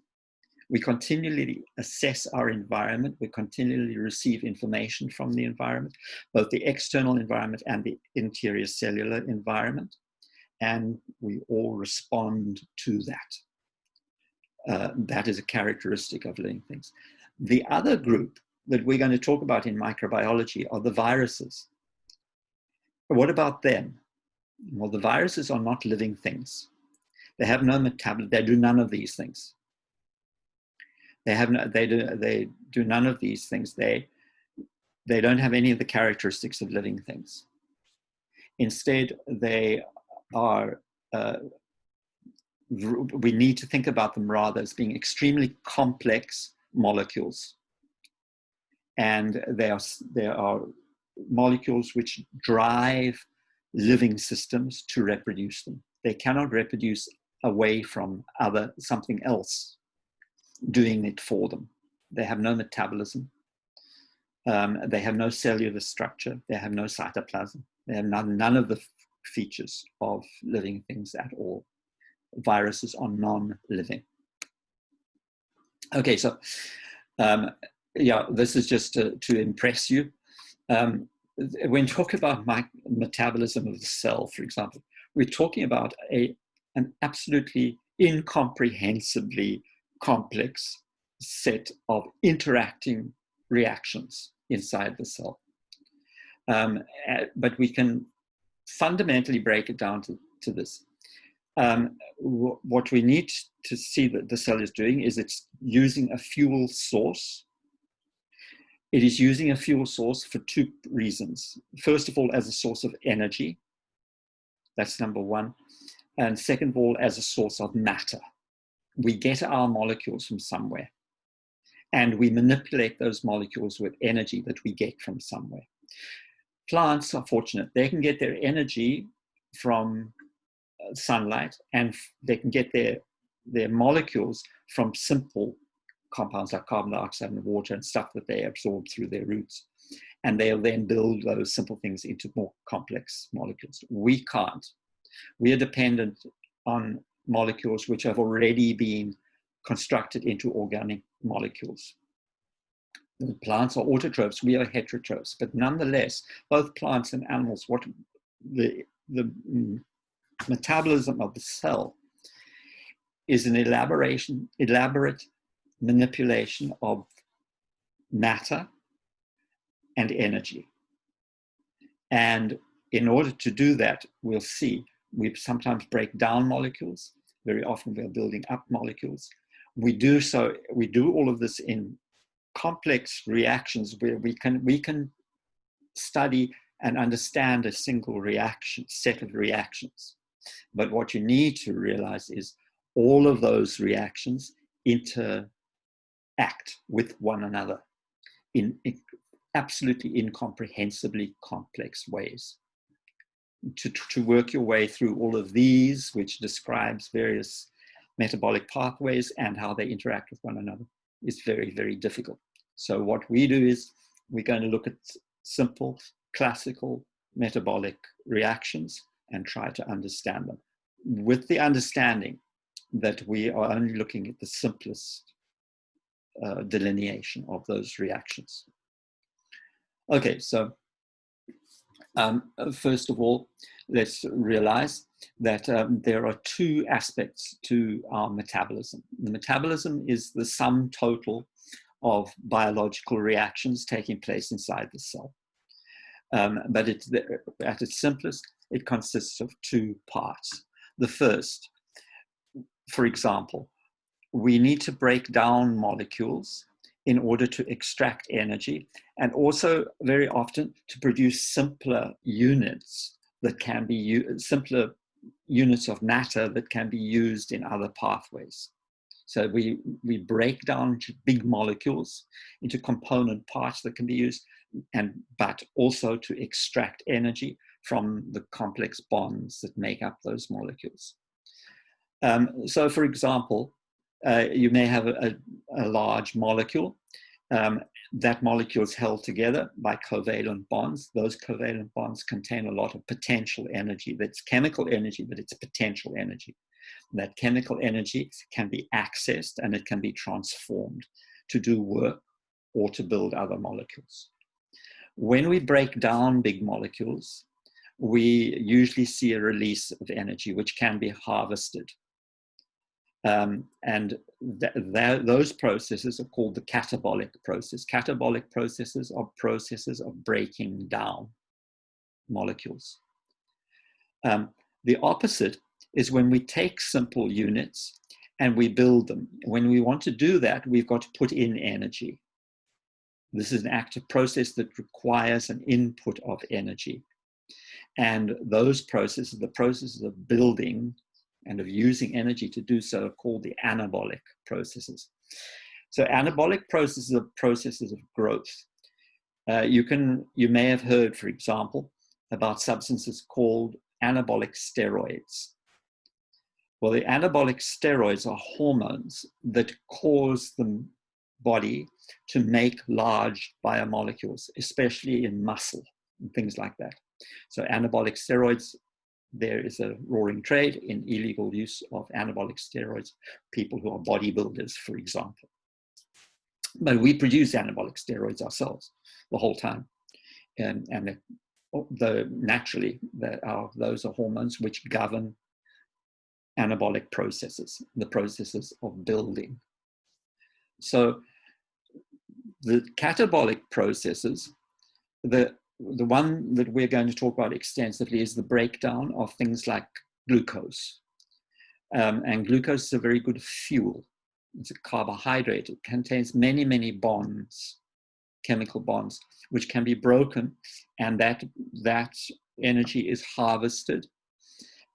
We continually assess our environment. We continually receive information from the environment, both the external environment and the interior cellular environment. And we all respond to that. That is a characteristic of living things. The other group that we're going to talk about in microbiology are the viruses. What about them? Well, the viruses are not living things. They have no metabolism. They do none of these things. They do none of these things. They don't have any of the characteristics of living things. Instead, they are, we need to think about them rather as being extremely complex molecules. And they are molecules which drive living systems to reproduce them. They cannot reproduce away from something else doing it for them. They have no metabolism. They have no cellular structure. They have no cytoplasm. They have none of the features of living things at all. Viruses are non-living. Okay, so yeah, this is just to impress you. When talking about metabolism of the cell, for example, we're talking about an absolutely incomprehensibly complex set of interacting reactions inside the cell. But we can fundamentally break it down to this. What we need to see that the cell is doing is it's using a fuel source. It is using a fuel source for two reasons. First of all, as a source of energy. That's number one. And second of all, as a source of matter. We get our molecules from somewhere, and we manipulate those molecules with energy that we get from somewhere. Plants are fortunate. They can get their energy from sunlight, and they can get their molecules from simple compounds like carbon dioxide and water and stuff that they absorb through their roots. And they'll then build those simple things into more complex molecules. We can't. We are dependent on molecules which have already been constructed into organic molecules. The plants are autotrophs, we are heterotrophs, but nonetheless, both plants and animals, what the metabolism of the cell is an elaborate manipulation of matter and energy. And in order to do that, we'll see, we sometimes break down molecules. Very often we're building up molecules. We do all of this in complex reactions where we can study and understand a single set of reactions. But what you need to realize is all of those reactions interact with one another in absolutely incomprehensibly complex ways. To work your way through all of these, which describes various metabolic pathways and how they interact with one another, is very, very difficult. So what we do is we're going to look at simple, classical metabolic reactions and try to understand them, with the understanding that we are only looking at the simplest delineation of those reactions. Okay, so first of all, let's realize that there are two aspects to our metabolism. The metabolism is the sum total of biological reactions taking place inside the cell. But at its simplest, it consists of two parts. The first, for example, we need to break down molecules in order to extract energy, and also very often to produce simpler units that can be used, simpler units of matter that can be used in other pathways. So we break down big molecules into component parts that can be used, but also to extract energy from the complex bonds that make up those molecules. So for example, you may have a large molecule. That molecule is held together by covalent bonds. Those covalent bonds contain a lot of potential energy. That's chemical energy, but it's potential energy. That chemical energy can be accessed and it can be transformed to do work or to build other molecules. When we break down big molecules, we usually see a release of energy which can be harvested. And those processes are called the catabolic process. Catabolic processes are processes of breaking down molecules. The opposite is when we take simple units and we build them. When we want to do that, we've got to put in energy. This is an active process that requires an input of energy. And those processes, the processes of building and of using energy to do so, are called the anabolic processes. So anabolic processes are processes of growth. You may have heard, for example, about substances called anabolic steroids. Well, the anabolic steroids are hormones that cause the body to make large biomolecules, especially in muscle and things like that. So anabolic steroids, there is a roaring trade in illegal use of anabolic steroids, people who are bodybuilders, for example. But we produce anabolic steroids ourselves the whole time. And naturally, those are hormones which govern anabolic processes, the processes of building. So the catabolic processes, the one that we're going to talk about extensively is the breakdown of things like glucose. And glucose is a very good fuel. It's a carbohydrate. It contains many, many bonds, chemical bonds, which can be broken, and that energy is harvested.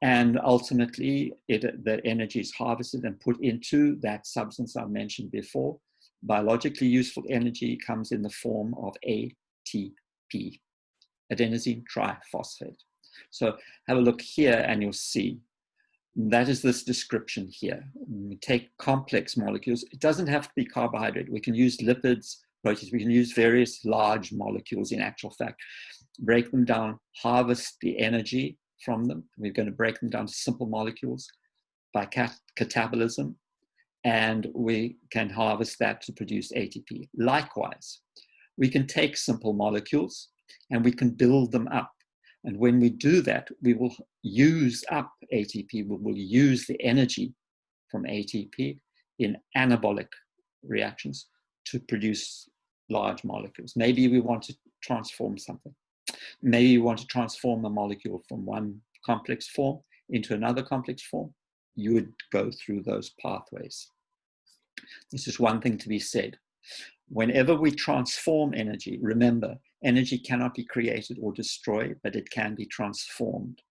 And ultimately, the energy is harvested and put into that substance I mentioned before. Biologically useful energy comes in the form of ATP, adenosine triphosphate. So have a look here and you'll see that is this description here. We take complex molecules. It doesn't have to be carbohydrate. We can use lipids, proteins. We can use various large molecules in actual fact. Break them down, harvest the energy from them. We're going to break them down to simple molecules by catabolism, and we can harvest that to produce ATP. Likewise, we can take simple molecules and we can build them up. And when we do that, we will use up ATP. We will use the energy from ATP in anabolic reactions to produce large molecules. Maybe we want to transform something. Maybe we want to transform a molecule from one complex form into another complex form. You would go through those pathways. This is one thing to be said. Whenever we transform energy, remember, energy cannot be created or destroyed, but it can be transformed.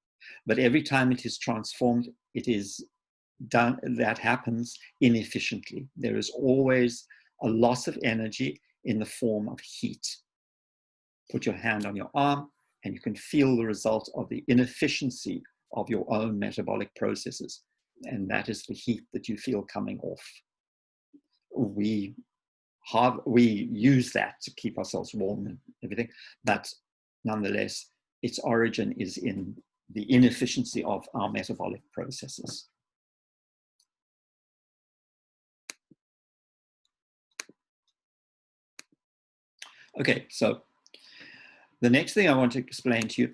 But every time it is transformed, it is done, that happens inefficiently. There is always a loss of energy in the form of heat. Put your hand on your arm and you can feel the result of the inefficiency of your own metabolic processes. And that is the heat that you feel coming off. We use that to keep ourselves warm and everything, but nonetheless, its origin is in the inefficiency of our metabolic processes. Okay, so the next thing I want to explain to you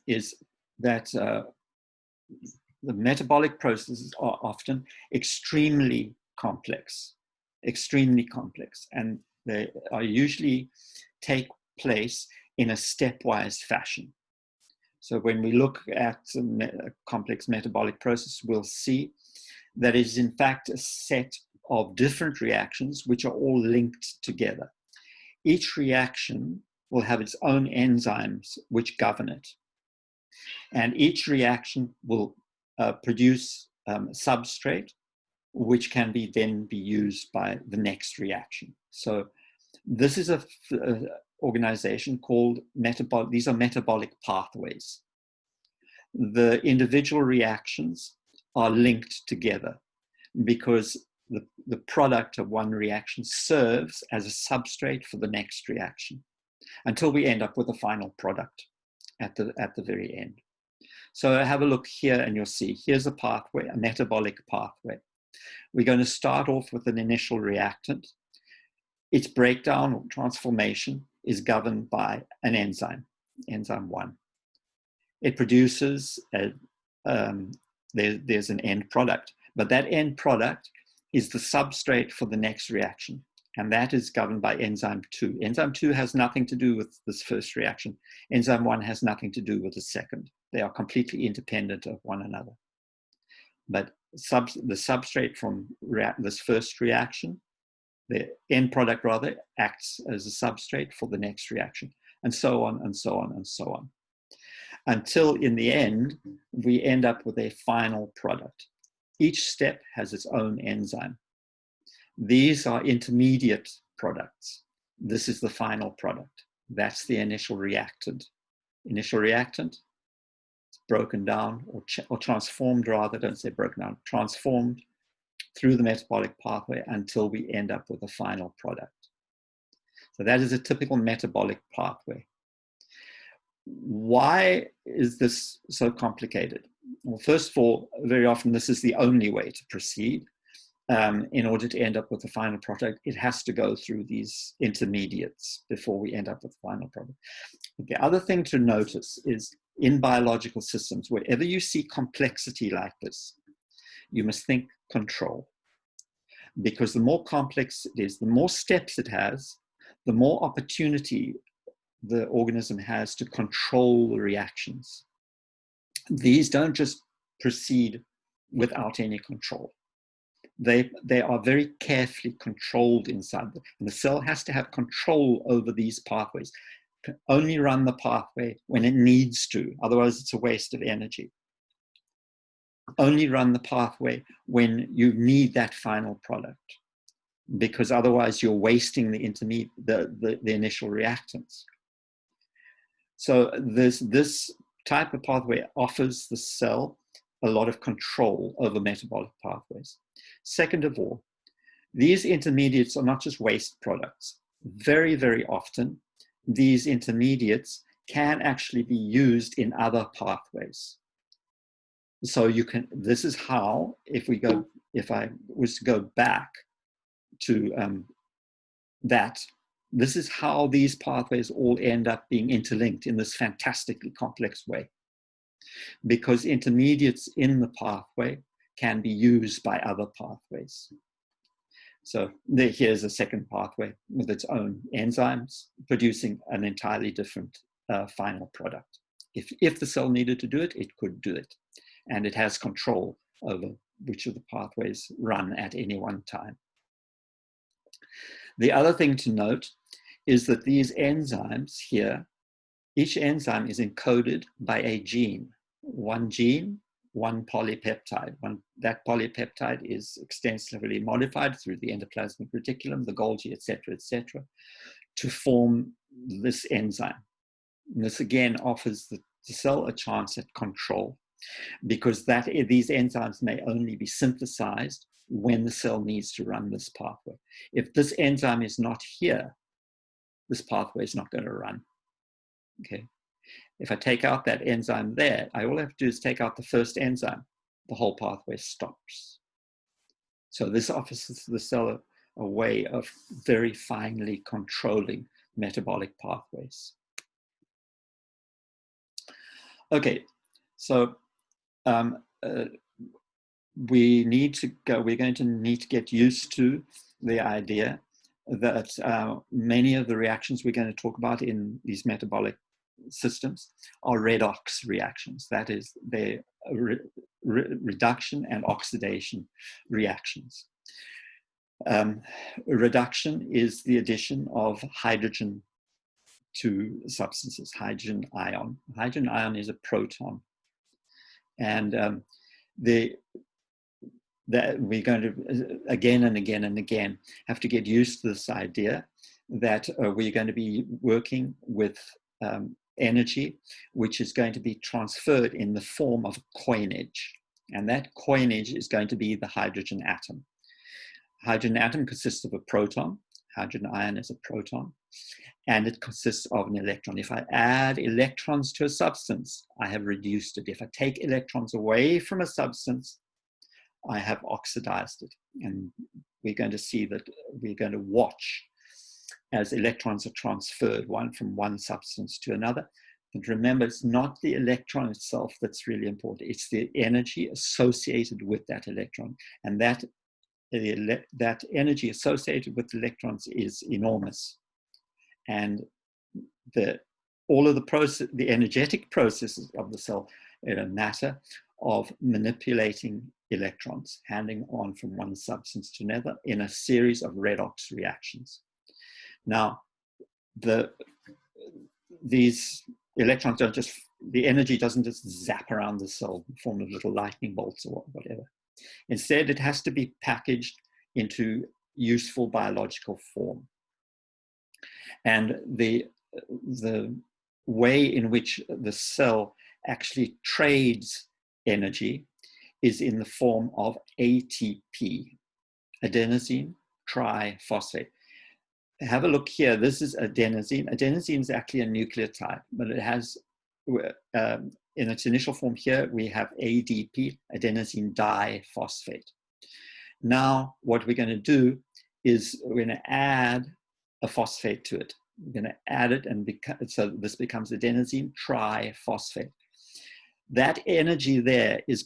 is that the metabolic processes are often extremely complex, and they are usually take place in a stepwise fashion. So when we look at a complex metabolic process, we'll see that it is in fact a set of different reactions which are all linked together. Each reaction will have its own enzymes which govern it. And each reaction will produce substrate which can then be used by the next reaction. So this is a organization called metabolic. These are metabolic pathways. The individual reactions are linked together because the product of one reaction serves as a substrate for the next reaction until we end up with a final product at the very end. So have a look here and you'll see here's a pathway, a metabolic pathway. We're going to start off with an initial reactant. Its breakdown or transformation is governed by an enzyme, enzyme 1. It produces, there's an end product, but that end product is the substrate for the next reaction, and that is governed by enzyme 2. Enzyme 2 has nothing to do with this first reaction. Enzyme 1 has nothing to do with the second. They are completely independent of one another. But the substrate from this first reaction, the end product rather, acts as a substrate for the next reaction, and so on and so on and so on. Until in the end, we end up with a final product. Each step has its own enzyme. These are intermediate products. This is the final product. That's the initial reactant. Initial reactant, broken down or transformed rather, don't say broken down, transformed through the metabolic pathway until we end up with a final product. So that is a typical metabolic pathway. Why is this so complicated? Well, first of all, very often this is the only way to proceed. In order to end up with the final product, it has to go through these intermediates before we end up with the final product. The other thing to notice is in biological systems, wherever you see complexity like this, you must think control. because the more complex it is, the more steps it has, the more opportunity the organism has to control the reactions. These don't just proceed without any control. They are very carefully controlled inside. And the cell has to have control over these pathways. It can only run the pathway when it needs to, otherwise it's a waste of energy. Only run the pathway when you need that final product, because otherwise you're wasting the initial reactants. So this type of pathway offers the cell a lot of control over metabolic pathways. Second of all, these intermediates are not just waste products. Very, very often, these intermediates can actually be used in other pathways. So this is how, if I was to go back to this is how these pathways all end up being interlinked in this fantastically complex way. Because intermediates in the pathway can be used by other pathways. So here's a second pathway with its own enzymes producing an entirely different final product. If the cell needed to do it, it could do it. And it has control over which of the pathways run at any one time. The other thing to note is that these enzymes here, each enzyme is encoded by a gene. One gene, one polypeptide. That polypeptide is extensively modified through the endoplasmic reticulum, the Golgi, et cetera, to form this enzyme. And this again offers the cell a chance at control, because these enzymes may only be synthesized when the cell needs to run this pathway. If this enzyme is not here, this pathway is not going to run. Okay. If I take out that enzyme there, all I have to do is take out the first enzyme. The whole pathway stops. So this offers the cell a way of very finely controlling metabolic pathways. Okay, so we're going to need to get used to the idea that many of the reactions we're going to talk about in these metabolic systems are redox reactions. That is, they're reduction and oxidation reactions. Reduction is the addition of hydrogen to substances, hydrogen ion. Hydrogen ion is a proton. And that we're going to, again and again and again, have to get used to this idea that we're going to be working with energy, which is going to be transferred in the form of coinage. And that coinage is going to be the hydrogen atom. Hydrogen atom consists of a proton. Hydrogen ion is a proton. And it consists of an electron. If I add electrons to a substance, I have reduced it. If I take electrons away from a substance, I have oxidized it. And we're going to see that we're going to watch as electrons are transferred from one substance to another. And remember, it's not the electron itself that's really important. It's the energy associated with that electron. And that energy associated with electrons is enormous. And all of the energetic processes of the cell are a matter of manipulating electrons, handing on from one substance to another in a series of redox reactions. Now, these electrons the energy doesn't just zap around the cell in the form of little lightning bolts or whatever. Instead, it has to be packaged into useful biological form. And the way in which the cell actually trades energy is in the form of ATP, adenosine triphosphate. Have a look here. This is adenosine. Adenosine is actually a nucleotide, but it has, in its initial form here, we have ADP, adenosine diphosphate. Now, what we're going to do is we're going to add a phosphate to it. We're going to add it, and so this becomes adenosine triphosphate. That energy there is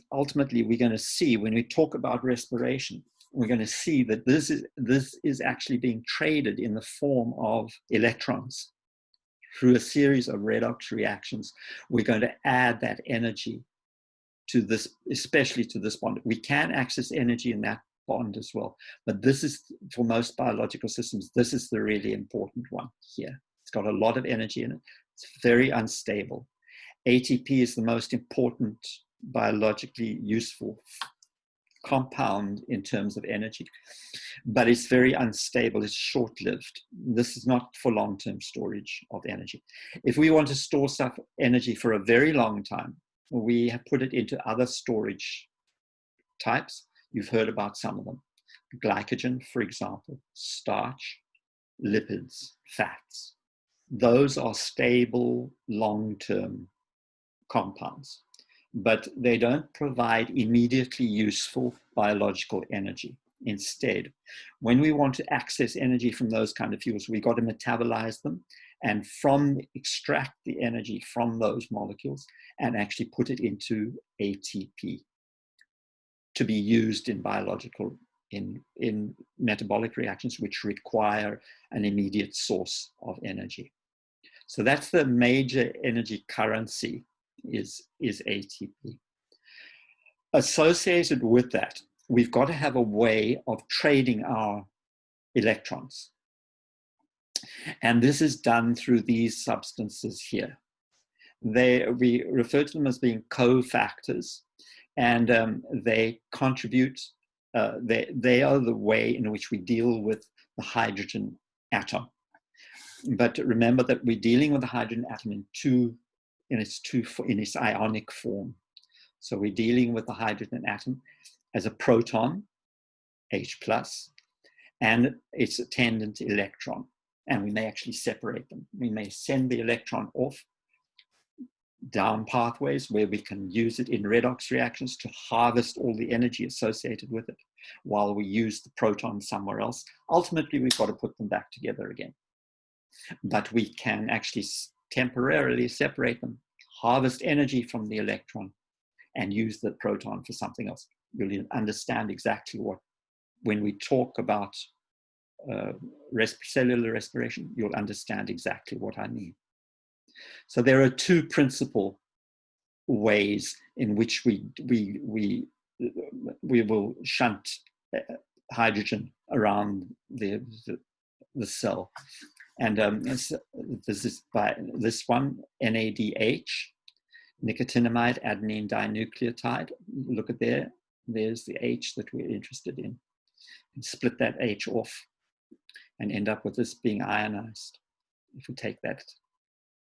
ultimately, we're going to see when we talk about respiration, we're going to see that this is actually being traded in the form of electrons. Through a series of redox reactions, we're going to add that energy to this, especially to this bond. We can access energy in that bond as well, but this is, for most biological systems, this is the really important one here. It's got a lot of energy in it. It's very unstable. ATP is the most important biologically useful compound in terms of energy, but it's very unstable. It's short-lived. This is not for long-term storage of energy. If we want to store energy for a very long time, we have put it into other storage types. You've heard about some of them. Glycogen, for example, starch, lipids, fats. Those are stable, long-term compounds, but they don't provide immediately useful biological energy. Instead, when we want to access energy from those kind of fuels, we've got to metabolize them and extract the energy from those molecules and actually put it into ATP to be used in in metabolic reactions, which require an immediate source of energy. So that's the major energy currency is ATP. Associated with that, we've got to have a way of trading our electrons. And this is done through these substances here. We refer to them as being cofactors, and they contribute, they are the way in which we deal with the hydrogen atom. But remember that we're dealing with the hydrogen atom in its ionic form. So we're dealing with the hydrogen atom as a proton, H+, and its attendant electron. And we may actually separate them. We may send the electron off down pathways where we can use it in redox reactions to harvest all the energy associated with it while we use the proton somewhere else. Ultimately, we've got to put them back together again. But we can actually temporarily separate them, harvest energy from the electron, and use the proton for something else. You'll understand exactly when we talk about cellular respiration, you'll understand exactly what I mean. So there are two principal ways in which we will shunt hydrogen around the cell. And this is by this one, NADH, nicotinamide adenine dinucleotide. Look at there's the H that we're interested in. And split that H off and end up with this being ionized. If we take that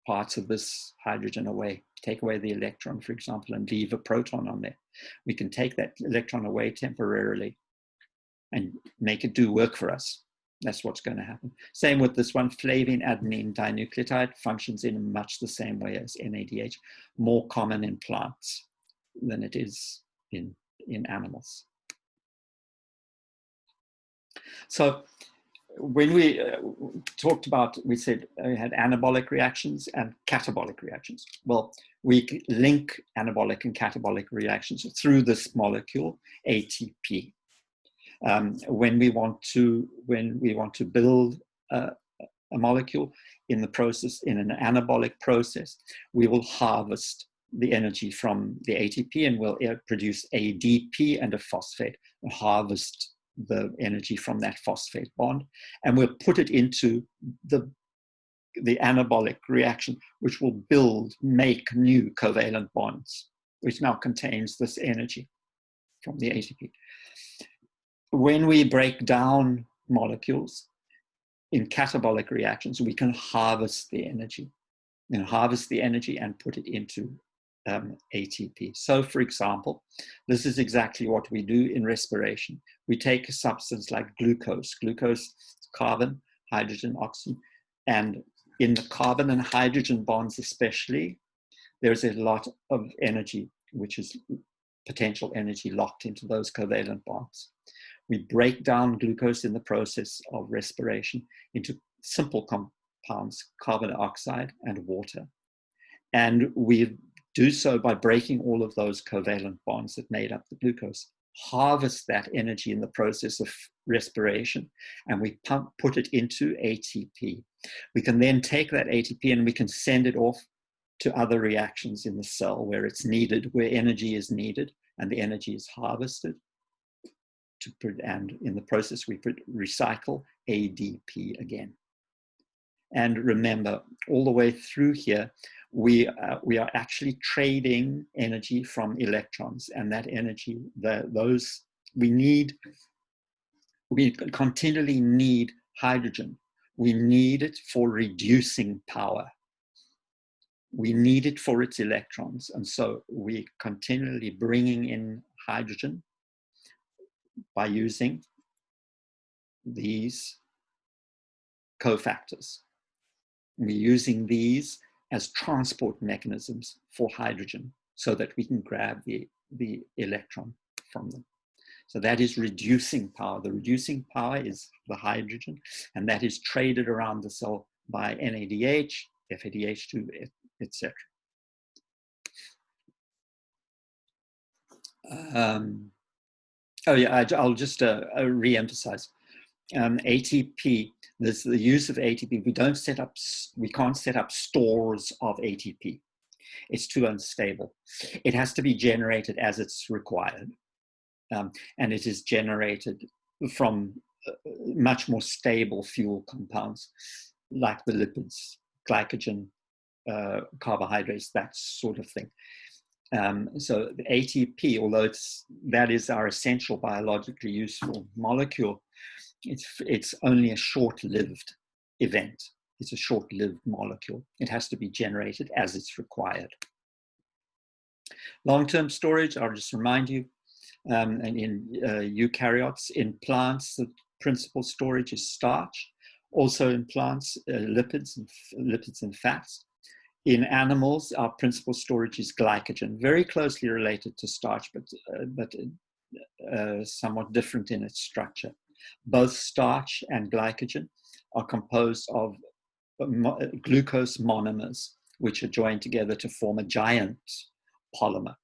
parts of this hydrogen away, take away the electron, for example, and leave a proton on there, we can take that electron away temporarily and make it do work for us. That's what's going to happen. Same with this one, flavine adenine dinucleotide, functions in much the same way as NADH, more common in plants than it is in animals. So when we talked about, we said we had anabolic reactions and catabolic reactions. Well, we link anabolic and catabolic reactions through this molecule, ATP. When we want to build a molecule in the process, in an anabolic process, we will harvest the energy from the ATP and we'll produce ADP and a phosphate, and harvest the energy from that phosphate bond, and we'll put it into the anabolic reaction, which will make new covalent bonds, which now contains this energy from the ATP. When we break down molecules in catabolic reactions, we can harvest the energy and put it into ATP. So, for example, this is exactly what we do in respiration. We take a substance like glucose. Glucose is carbon, hydrogen, oxygen, and in the carbon and hydrogen bonds especially, there's a lot of energy, which is potential energy locked into those covalent bonds. We break down glucose in the process of respiration into simple compounds, carbon dioxide and water. And we do so by breaking all of those covalent bonds that made up the glucose. harvest that energy in the process of respiration, and we put it into ATP. We can then take that ATP and we can send it off to other reactions in the cell where it's needed, where energy is needed, and the energy is harvested. And in the process, we recycle ADP again. And remember, all the way through here, we are actually trading energy from electrons, and that energy, we continually need hydrogen. We need it for reducing power. We need it for its electrons, and so we continually bringing in hydrogen by using these cofactors. We're using these as transport mechanisms for hydrogen so that we can grab the electron from them. So that is reducing power. The reducing power is the hydrogen, and that is traded around the cell by NADH, FADH2, etc. I'll just re-emphasize. ATP, there's the use of ATP. We can't set up stores of ATP. It's too unstable. It has to be generated as it's required. And it is generated from much more stable fuel compounds like the lipids, glycogen, carbohydrates, that sort of thing. So the ATP, although that is our essential biologically useful molecule, it's only a short-lived event. It's a short-lived molecule. It has to be generated as it's required. Long-term storage, I'll just remind you, and in eukaryotes, in plants, the principal storage is starch. Also in plants, lipids and fats. In animals, our principal storage is glycogen, very closely related to starch, but somewhat different in its structure. Both starch and glycogen are composed of glucose monomers, which are joined together to form a giant polymer.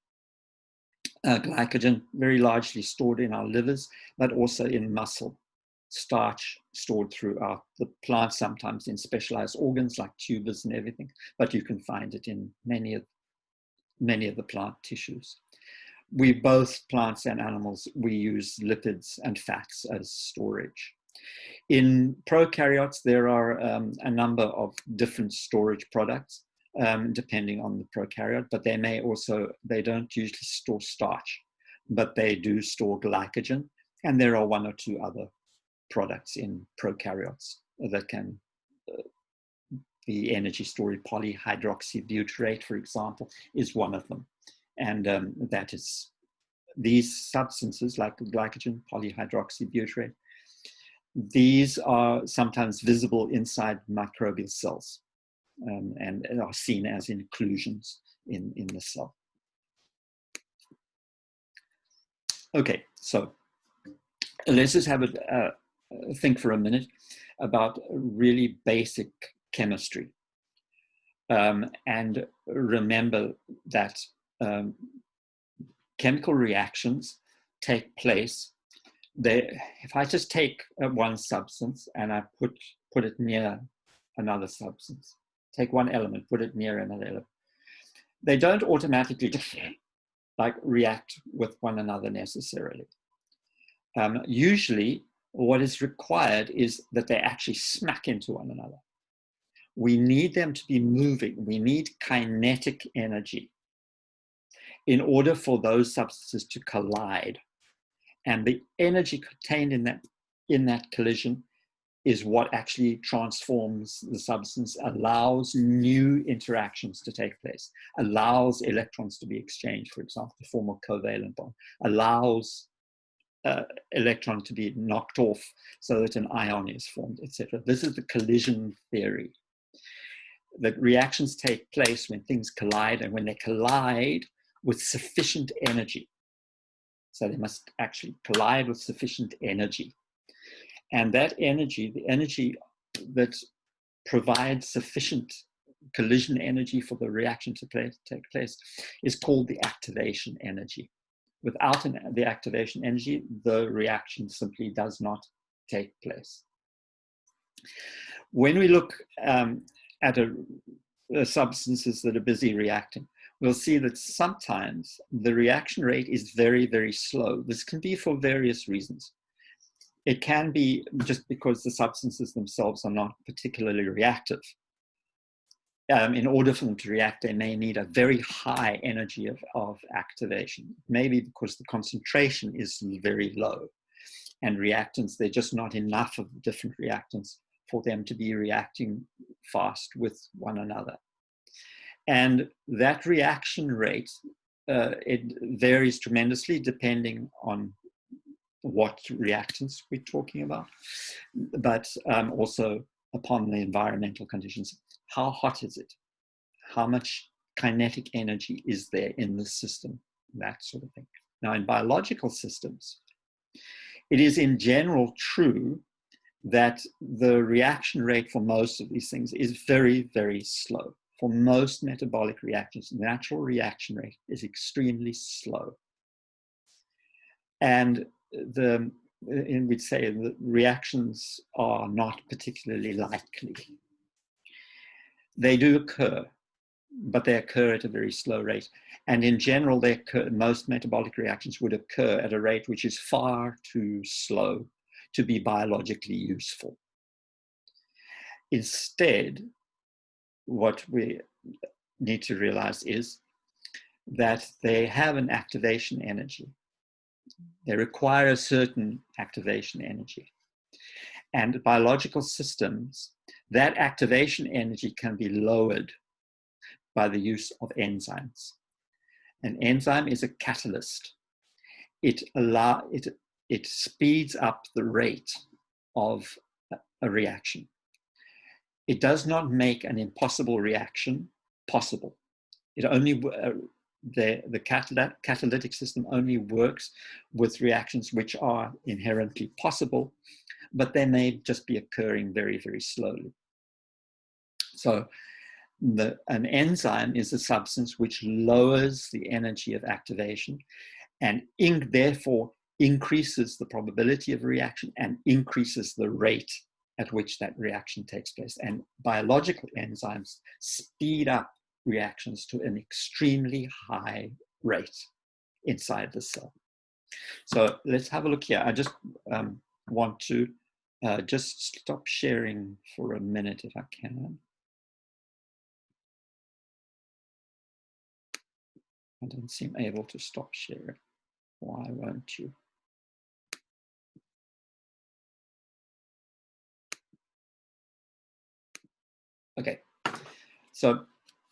Glycogen very largely stored in our livers, but also in muscle. Starch stored throughout the plant, sometimes in specialized organs like tubers and everything, but you can find it in many of the plant tissues. We, both plants and animals, we use lipids and fats as storage. In prokaryotes, there are a number of different storage products, depending on the prokaryote, but they don't usually store starch, but they do store glycogen, and there are one or two other products in prokaryotes that can the energy storage. Polyhydroxybutyrate, for example, is one of them. And that is, these substances like glycogen, polyhydroxybutyrate, these are sometimes visible inside microbial cells and are seen as inclusions in the cell. Okay, so let's just have a think for a minute about really basic chemistry. And remember that chemical reactions take place. If I just take one substance and I put it near another substance, take one element, put it near another element, they don't automatically just like react with one another necessarily. Usually what is required is that they actually smack into one another. We need them to be moving. We need kinetic energy in order for those substances to collide. And the energy contained in that collision is what actually transforms the substance, allows new interactions to take place, allows electrons to be exchanged, for example, to form a covalent bond, allows electron to be knocked off so that an ion is formed, etc. This is the collision theory. The reactions take place when things collide, and when they collide with sufficient energy. So they must actually collide with sufficient energy. And that energy, the energy that provides sufficient collision energy for the reaction to take place, is called the activation energy. Without the activation energy, the reaction simply does not take place. When we look at substances that are busy reacting, we'll see that sometimes the reaction rate is very, very slow. This can be for various reasons. It can be just because the substances themselves are not particularly reactive. In order for them to react, they may need a very high energy of activation. Maybe because the concentration is very low, and reactants, they're just not enough of the different reactants for them to be reacting fast with one another. And that reaction rate, it varies tremendously depending on what reactants we're talking about, but also upon the environmental conditions. How hot is it? How much kinetic energy is there in the system? That sort of thing. Now, in biological systems, it is in general true that the reaction rate for most of these things is very, very slow. For most metabolic reactions, the natural reaction rate is extremely slow. And we'd say the reactions are not particularly likely. They do occur, but they occur at a very slow rate. And in general, most metabolic reactions would occur at a rate which is far too slow to be biologically useful. Instead, what we need to realize is that they have an activation energy. They require a certain activation energy. And biological systems, that activation energy can be lowered by the use of enzymes. An enzyme is a catalyst. It speeds up the rate of a reaction. It does not make an impossible reaction possible. It only the catalytic system only works with reactions which are inherently possible, but they may just be occurring very, very slowly. So an enzyme is a substance which lowers the energy of activation and therefore increases the probability of reaction and increases the rate at which that reaction takes place. And biological enzymes speed up reactions to an extremely high rate inside the cell. So let's have a look here. I just want to just stop sharing for a minute if I can. I don't seem able to stop sharing. Why won't you? Okay, so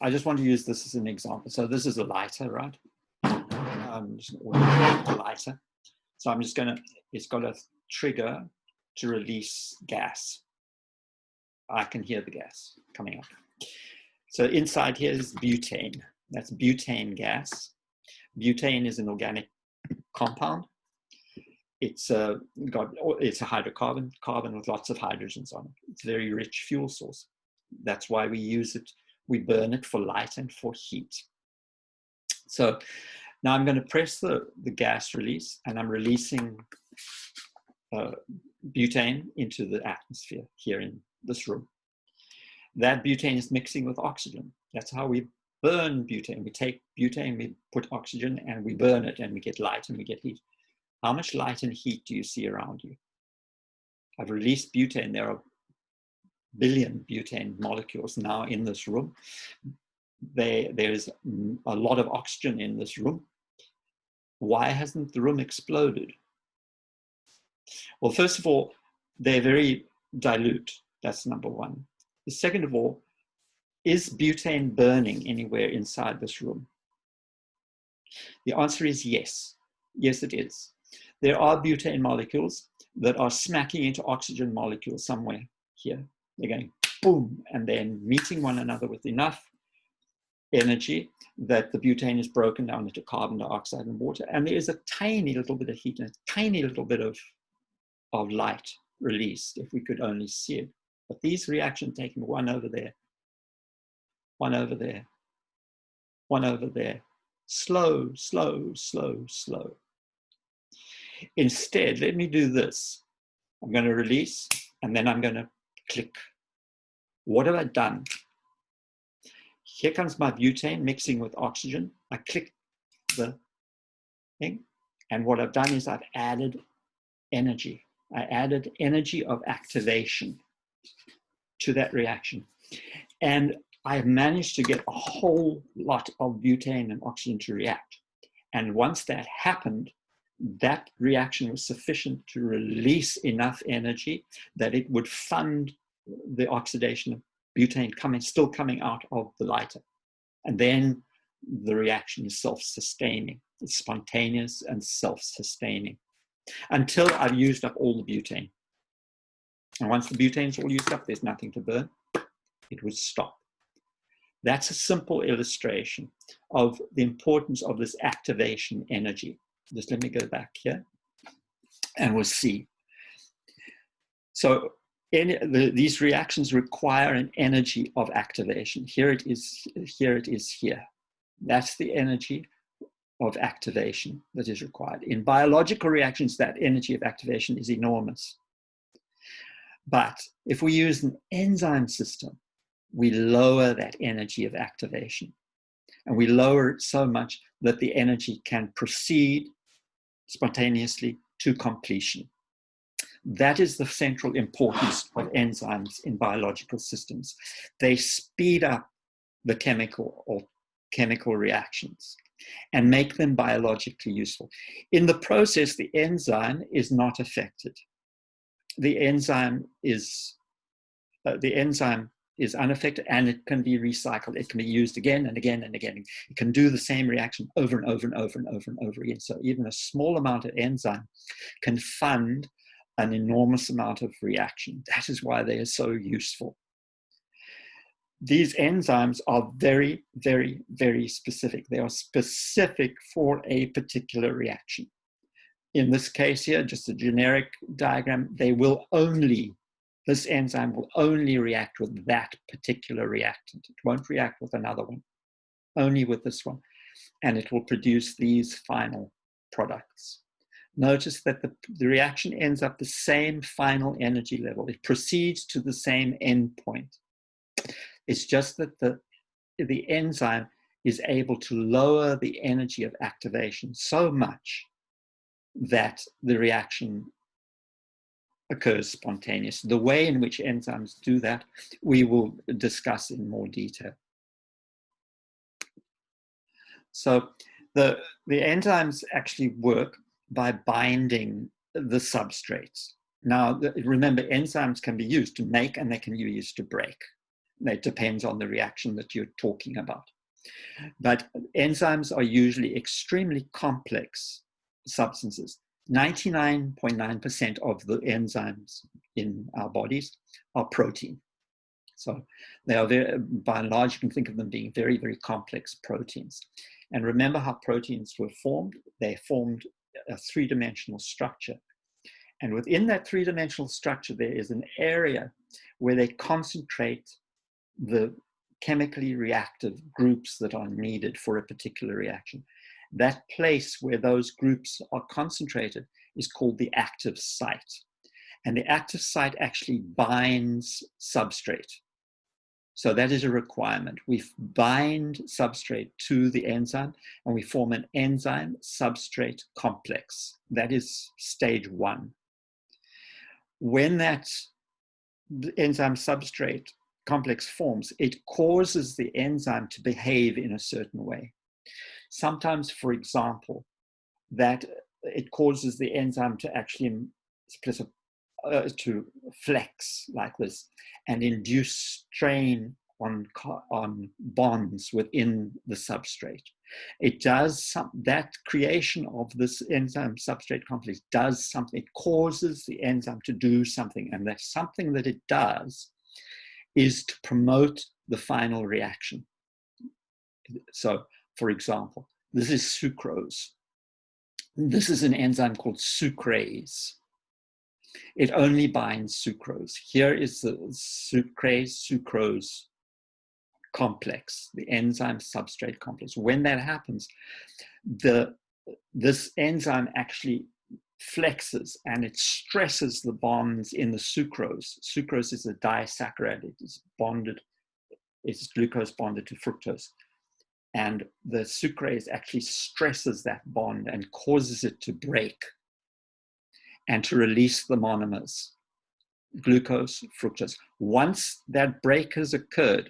I just want to use this as an example. So this is a lighter, right? Just an ordinary lighter. So I'm just gonna, it's got a trigger to release gas. I can hear the gas coming up. So inside here is butane. That's butane gas. Butane is an organic compound. It's a hydrocarbon, carbon with lots of hydrogens on it. It's a very rich fuel source. That's why we use it. We burn it for light and for heat. So now I'm going to press the gas release, and I'm releasing butane into the atmosphere here in this room. That butane is mixing with oxygen. That's how we burn butane. We take butane, we put oxygen, and we burn it, and we get light and we get heat. How much light and heat do you see around you? I've released butane. There are billion butane molecules now in this room. There's a lot of oxygen in this room. Why hasn't the room exploded? Well, first of all, they're very dilute. That's number one. Second of all, is butane burning anywhere inside this room? The answer is yes. Yes, it is. There are butane molecules that are smacking into oxygen molecules somewhere here. They're going boom, and then meeting one another with enough energy that the butane is broken down into carbon dioxide and water. And there is a tiny little bit of heat and a tiny little bit of light released, if we could only see it. But these reactions taking one over there, one over there, one over there, Slow, slow, slow, slow. Instead, let me do this. I'm going to release, and then I'm going to click. What have I done? Here comes my butane mixing with oxygen. I click the thing, and what I've done is I've added energy. I added energy of activation to that reaction. And I've managed to get a whole lot of butane and oxygen to react. And once that happened, that reaction was sufficient to release enough energy that it would fund the oxidation of butane still coming out of the lighter. And then the reaction is self-sustaining. It's spontaneous and self-sustaining until I've used up all the butane. And once the butane's all used up, there's nothing to burn. It would stop. That's a simple illustration of the importance of this activation energy. Just let me go back here and we'll see. So these reactions require an energy of activation. Here it is here. That's the energy of activation that is required. In biological reactions, that energy of activation is enormous. But if we use an enzyme system, we lower that energy of activation. And we lower it so much that the energy can proceed spontaneously to completion. That is the central importance of enzymes in biological systems. They speed up the chemical reactions and make them biologically useful. In the process, the enzyme is not affected. The enzyme is unaffected, and it can be recycled. It can be used again and again and again. It can do the same reaction over and over and over and over and over again. So even a small amount of enzyme can fund an enormous amount of reaction. That is why they are so useful. These enzymes are very, very, very specific. They are specific for a particular reaction. In this case here, just a generic diagram, this enzyme will only react with that particular reactant. It won't react with another one, only with this one. And it will produce these final products. Notice that the reaction ends up the same final energy level. It proceeds to the same end point. It's just that the enzyme is able to lower the energy of activation so much that the reaction occurs spontaneously. The way in which enzymes do that, we will discuss in more detail. So the enzymes actually work by binding the substrates. Now, remember, enzymes can be used to make and they can be used to break. It depends on the reaction that you're talking about. But enzymes are usually extremely complex substances. 99.9% of the enzymes in our bodies are protein. So they are very, by and large, you can think of them being very, very complex proteins. And remember how proteins were formed? They formed a three-dimensional structure. And within that three-dimensional structure, there is an area where they concentrate the chemically reactive groups that are needed for a particular reaction. That place where those groups are concentrated is called the active site. And the active site actually binds substrate. So that is a requirement. We bind substrate to the enzyme and we form an enzyme substrate complex. That is stage one. When that enzyme substrate complex forms, it causes the enzyme to behave in a certain way. Sometimes, for example, that it causes the enzyme to actually to flex like this and induce strain on bonds within the substrate. It does that creation of this enzyme substrate complex does something. It causes the enzyme to do something, and that something that it does is to promote the final reaction. So, for example, this is sucrose. This is an enzyme called sucrase. It only binds sucrose. Here is the sucrase-sucrose complex, the enzyme substrate complex. When that happens, this enzyme actually flexes and it stresses the bonds in the sucrose. Sucrose is a disaccharide. It is bonded, it's glucose bonded to fructose. And the sucrase actually stresses that bond and causes it to break and to release the monomers, glucose, fructose. Once that break has occurred,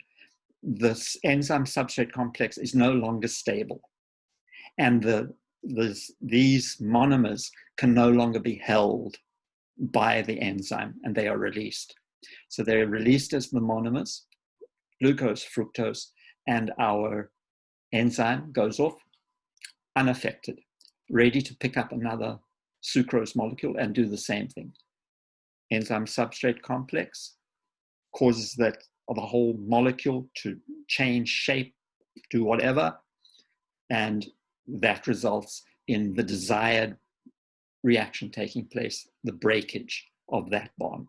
this enzyme substrate complex is no longer stable. And these monomers can no longer be held by the enzyme, and they are released. So they're released as the monomers, glucose, fructose, and our enzyme goes off unaffected, ready to pick up another sucrose molecule and do the same thing. Enzyme substrate complex causes that the whole molecule to change shape, do whatever, and that results in the desired reaction taking place, the breakage of that bond.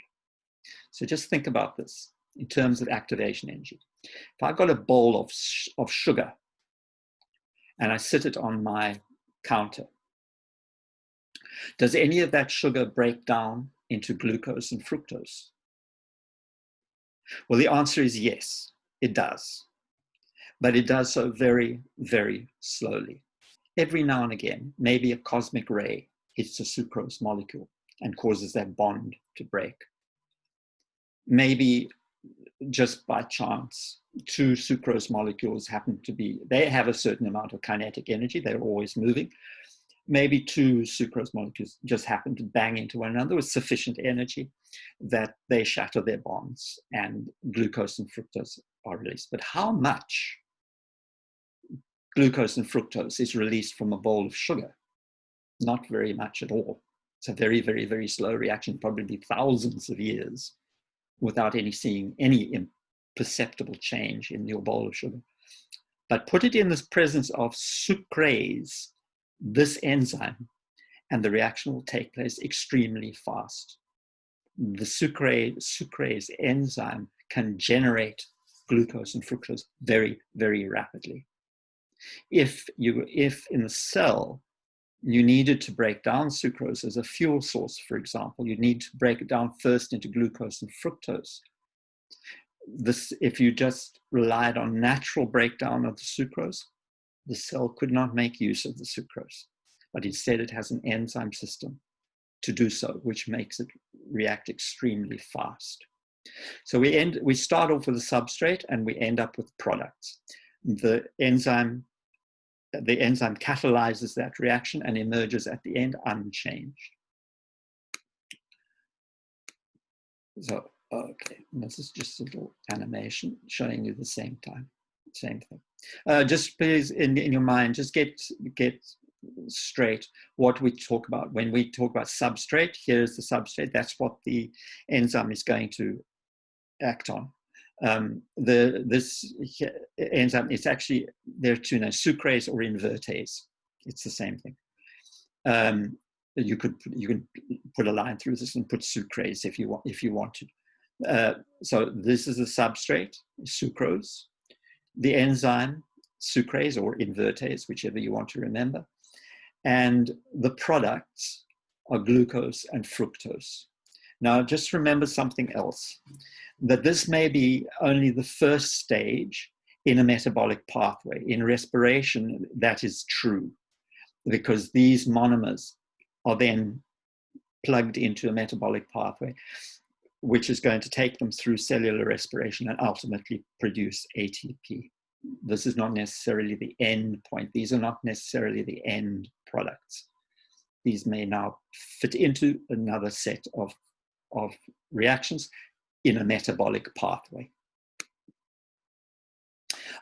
So just think about this in terms of activation energy. If I've got a bowl of sugar and I sit it on my counter, does any of that sugar break down into glucose and fructose? Well, the answer is yes, it does. But it does so very, very slowly. Every now and again, maybe a cosmic ray hits a sucrose molecule and causes that bond to break. Maybe just by chance, two sucrose molecules happen to be, they have a certain amount of kinetic energy, they're always moving. Maybe two sucrose molecules just happen to bang into one another with sufficient energy that they shatter their bonds and glucose and fructose are released. But how much glucose and fructose is released from a bowl of sugar? Not very much at all. It's a very, very, very slow reaction, probably thousands of years without seeing any imperceptible change in your bowl of sugar. But put it in the presence of sucrase, this enzyme, and the reaction will take place extremely fast. The sucrase enzyme can generate glucose and fructose very, very rapidly. If in the cell you needed to break down sucrose as a fuel source, for example, you need to break it down first into glucose and fructose. If you just relied on natural breakdown of the sucrose, the cell could not make use of the sucrose, but instead it has an enzyme system to do so, which makes it react extremely fast. So we start off with a substrate and we end up with products. The enzyme catalyzes that reaction and emerges at the end unchanged. So, okay, this is just a little animation showing you the same thing. Just please, in your mind, just get straight what we talk about. When we talk about substrate, here's the substrate. That's what the enzyme is going to act on. This enzyme, it's actually, there are two names, sucrase or invertase. It's the same thing. You could put a line through this and put sucrase if you want to. So this is the substrate, sucrose. The enzyme, sucrase or invertase, whichever you want to remember. And the products are glucose and fructose. Now, just remember something else, that this may be only the first stage in a metabolic pathway. In respiration, that is true, because these monomers are then plugged into a metabolic pathway, which is going to take them through cellular respiration and ultimately produce ATP. This is not necessarily the end point. These are not necessarily the end products. These may now fit into another set of reactions in a metabolic pathway.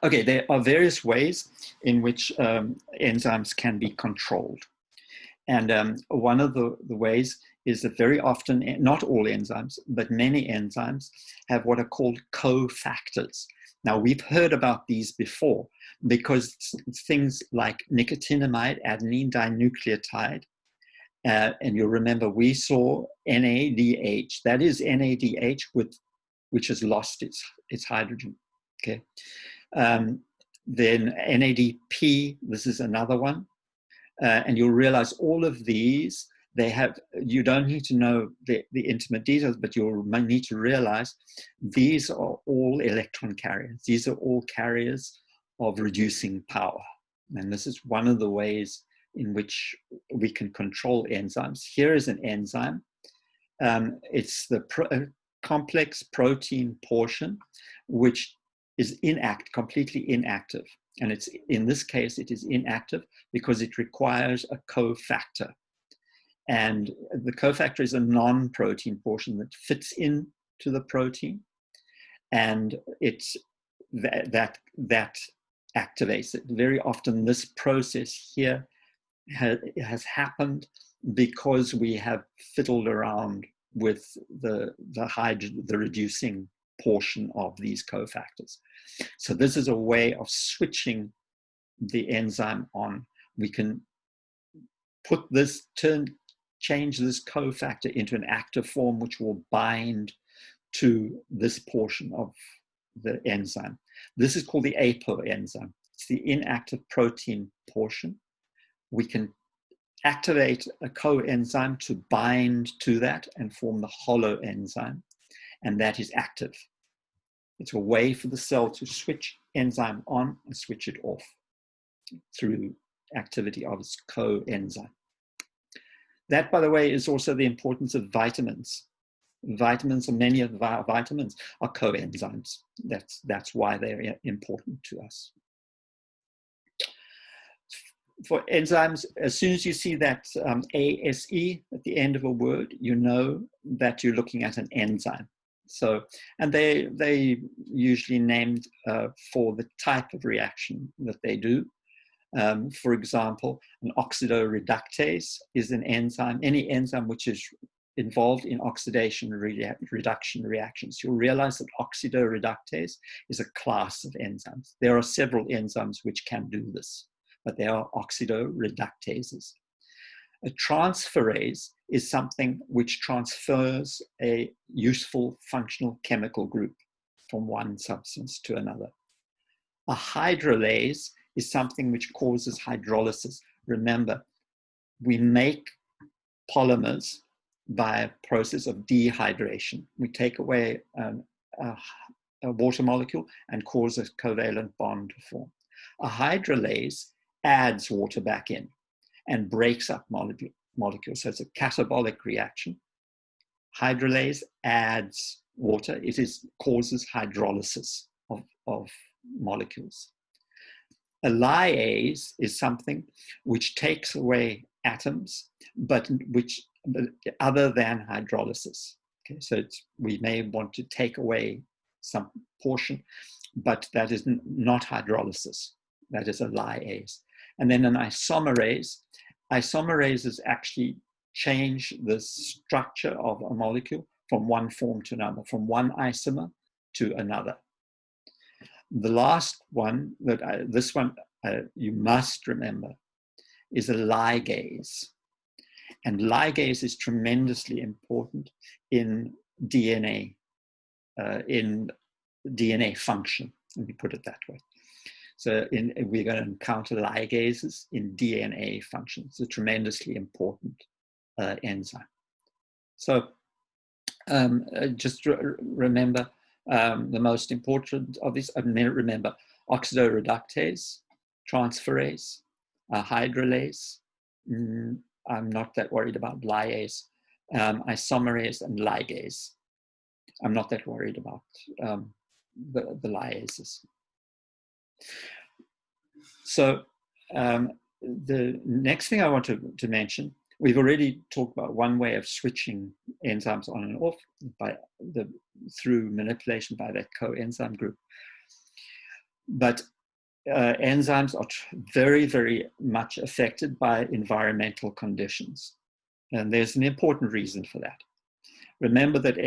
Okay, there are various ways in which enzymes can be controlled. And one of the ways is that very often, not all enzymes, but many enzymes have what are called cofactors. Now, we've heard about these before because things like nicotinamide adenine dinucleotide, and you'll remember we saw NADH. That is NADH which has lost its hydrogen. Okay, Then NADP, this is another one. And you'll realize all of these, you don't need to know the intimate details, but you'll need to realize these are all electron carriers. These are all carriers of reducing power. And this is one of the ways in which we can control enzymes. Here is an enzyme. It's the complex protein portion, which is completely inactive. And in this case, it is inactive because it requires a cofactor. And the cofactor is a non-protein portion that fits into the protein. And that activates it. Very often this process here has happened because we have fiddled around with the reducing portion of these cofactors. So this is a way of switching the enzyme on. We can change this cofactor into an active form which will bind to this portion of the enzyme. This is called the apoenzyme. It's the inactive protein portion. We can activate a coenzyme to bind to that and form the holoenzyme, and that is active. It's a way for the cell to switch enzyme on and switch it off through activity of its coenzyme. That, by the way, is also the importance of vitamins. Vitamins, and many of our vitamins, are coenzymes. That's why they're important to us. For enzymes, as soon as you see that ASE at the end of a word, you know that you're looking at an enzyme. So, and they usually named for the type of reaction that they do. For example, an oxidoreductase is an enzyme. Any enzyme which is involved in oxidation reduction reactions. You'll realize that oxidoreductase is a class of enzymes. There are several enzymes which can do this, but they are oxidoreductases. A transferase is something which transfers a useful functional chemical group from one substance to another. A hydrolase is something which causes hydrolysis. Remember, we make polymers by a process of dehydration. We take away a water molecule and cause a covalent bond to form. A hydrolase adds water back in and breaks up molecules. So it's a catabolic reaction. Hydrolase adds water. It causes hydrolysis of molecules. A lyase is something which takes away atoms, but other than hydrolysis. Okay, so we may want to take away some portion, but that is not hydrolysis. That is a lyase. And then an isomerase. Isomerases actually change the structure of a molecule from one form to another, from one isomer to another. The last one, you must remember, is a ligase. And ligase is tremendously important in DNA function, let me put it that way. So we're going to encounter ligases in DNA function. It's a tremendously important enzyme. So just remember the most important of these. Remember oxidoreductase, transferase, hydrolase. I'm not that worried about lyase, isomerase, and ligase. I'm not that worried about the lyases. So the next thing I want to mention, we've already talked about one way of switching enzymes on and off through manipulation by that coenzyme group. But enzymes are very, very much affected by environmental conditions. And there's an important reason for that. Remember that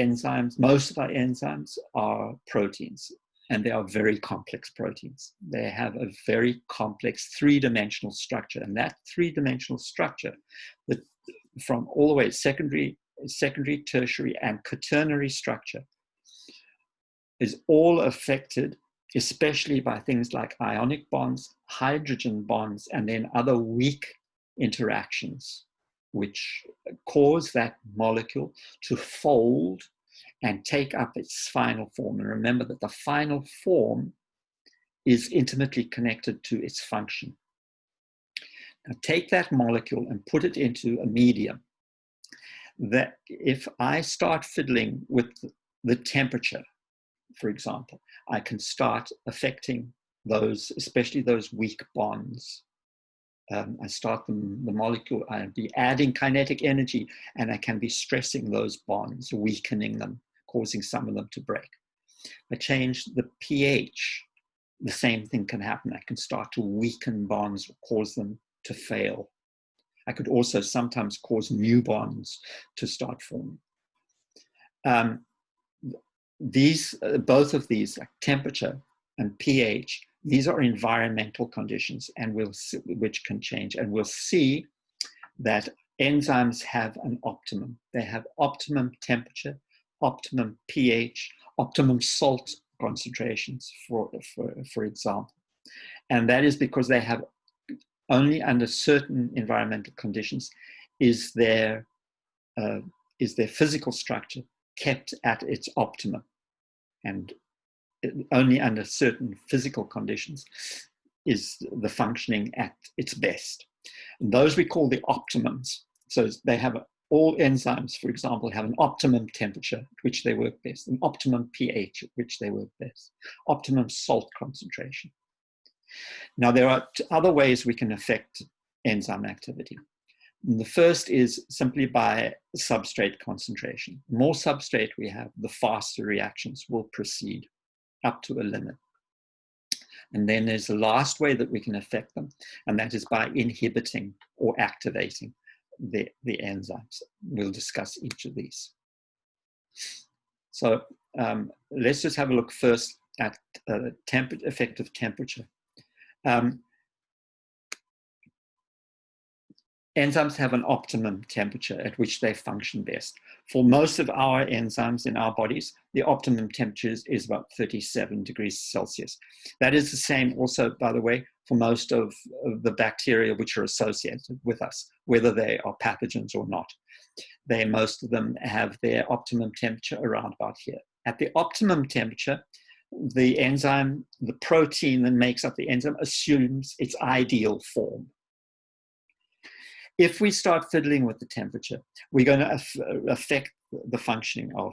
most of our enzymes are proteins, and they are very complex proteins. They have a very complex three-dimensional structure, and that three-dimensional structure, from all the way secondary, tertiary, and quaternary structure, is all affected especially by things like ionic bonds, hydrogen bonds, and then other weak interactions, which cause that molecule to fold and take up its final form. And remember that the final form is intimately connected to its function. Now take that molecule and put it into a medium. That if I start fiddling with the temperature, for example, I can start affecting those, especially those weak bonds. I start the molecule, I'll be adding kinetic energy, and I can be stressing those bonds, weakening them, causing some of them to break. I change the pH, the same thing can happen. I can start to weaken bonds or cause them to fail. I could also sometimes cause new bonds to start forming. Both of these, like temperature and pH, these are environmental conditions, and which can change. And we'll see that enzymes have an optimum. They have optimum temperature, optimum pH, optimum salt concentrations, for example. And that is because they have only under certain environmental conditions is their physical structure kept at its optimum. And only under certain physical conditions is the functioning at its best. And those we call the optimums. So they have, all enzymes, for example, have an optimum temperature at which they work best, an optimum pH at which they work best, optimum salt concentration. Now, there are other ways we can affect enzyme activity. And the first is simply by substrate concentration. The more substrate we have, the faster reactions will proceed up to a limit. And then there's the last way that we can affect them, and that is by inhibiting or activating the enzymes. We'll discuss each of these. So let's just have a look first at effective temperature. Enzymes have an optimum temperature at which they function best. For most of our enzymes in our bodies, the optimum temperature is about 37 degrees Celsius. That is the same also, by the way, for most of the bacteria which are associated with us, whether they are pathogens or not. Most of them have their optimum temperature around about here. At the optimum temperature, the enzyme, the protein that makes up the enzyme, assumes its ideal form. If we start fiddling with the temperature, we're going to affect the functioning of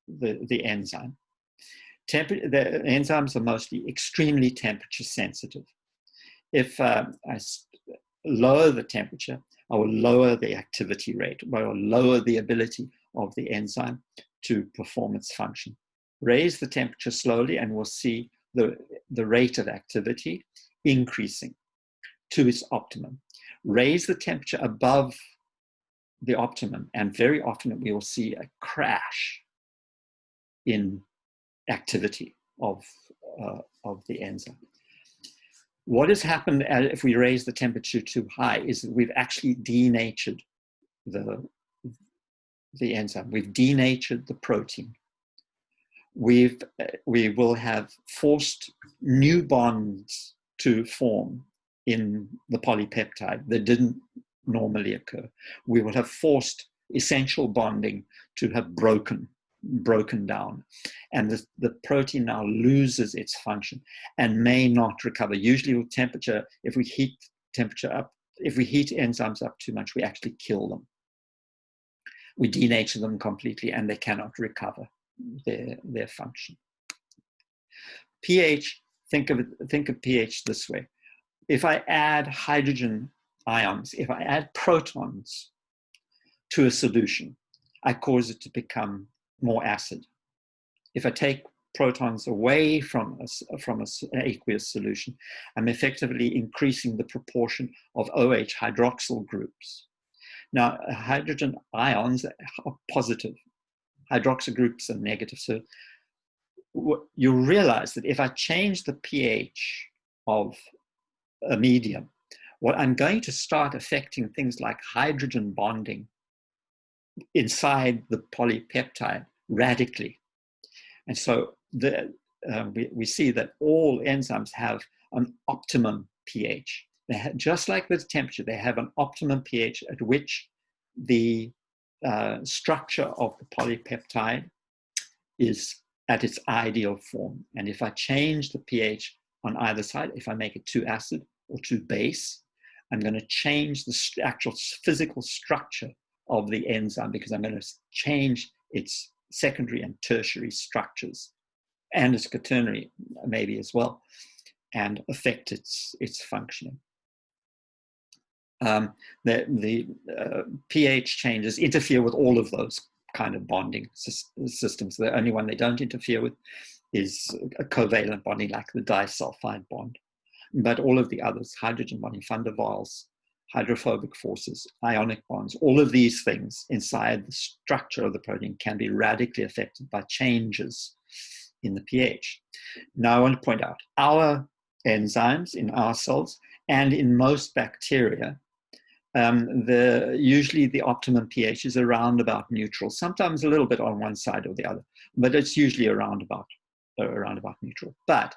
the enzyme. The enzymes are mostly extremely temperature sensitive. If I lower the temperature, I will lower the activity rate, I will lower the ability of the enzyme to perform its function. Raise the temperature slowly, and we'll see the rate of activity increasing to its optimum. Raise the temperature above the optimum, and very often we will see a crash in activity of the enzyme. What has happened if we raise the temperature too high is that we've actually denatured the enzyme. We've denatured the protein. We will have forced new bonds to form in the polypeptide that didn't normally occur. We will have forced essential bonding to have broken down, and the protein now loses its function and may not recover. Usually with temperature, if we heat enzymes up too much, we actually kill them. We denature them completely, and they cannot recover their function. pH, think of pH this way. If I add hydrogen ions, if I add protons to a solution, I cause it to become more acid. If I take protons away from an aqueous solution, I'm effectively increasing the proportion of OH hydroxyl groups. Now, hydrogen ions are positive. Hydroxyl groups are negative. So you realize that if I change the pH of a medium, what I'm going to start affecting things like hydrogen bonding inside the polypeptide radically. And so we see that all enzymes have an optimum pH. Just like the temperature, they have an optimum pH at which the structure of the polypeptide is at its ideal form. And if I change the pH on either side, if I make it too acid or too base, I'm going to change the actual physical structure of the enzyme, because I'm going to change its secondary and tertiary structures, and its quaternary maybe as well, and affect its functioning. The pH changes interfere with all of those kind of bonding systems. The only one they don't interfere with is a covalent bonding, like the disulfide bond. But all of the others, hydrogen bonding, van der Waals, hydrophobic forces, ionic bonds, all of these things inside the structure of the protein can be radically affected by changes in the pH. Now I want to point out, our enzymes in our cells and in most bacteria, usually the optimum pH is around about neutral, sometimes a little bit on one side or the other, but it's usually around about neutral. But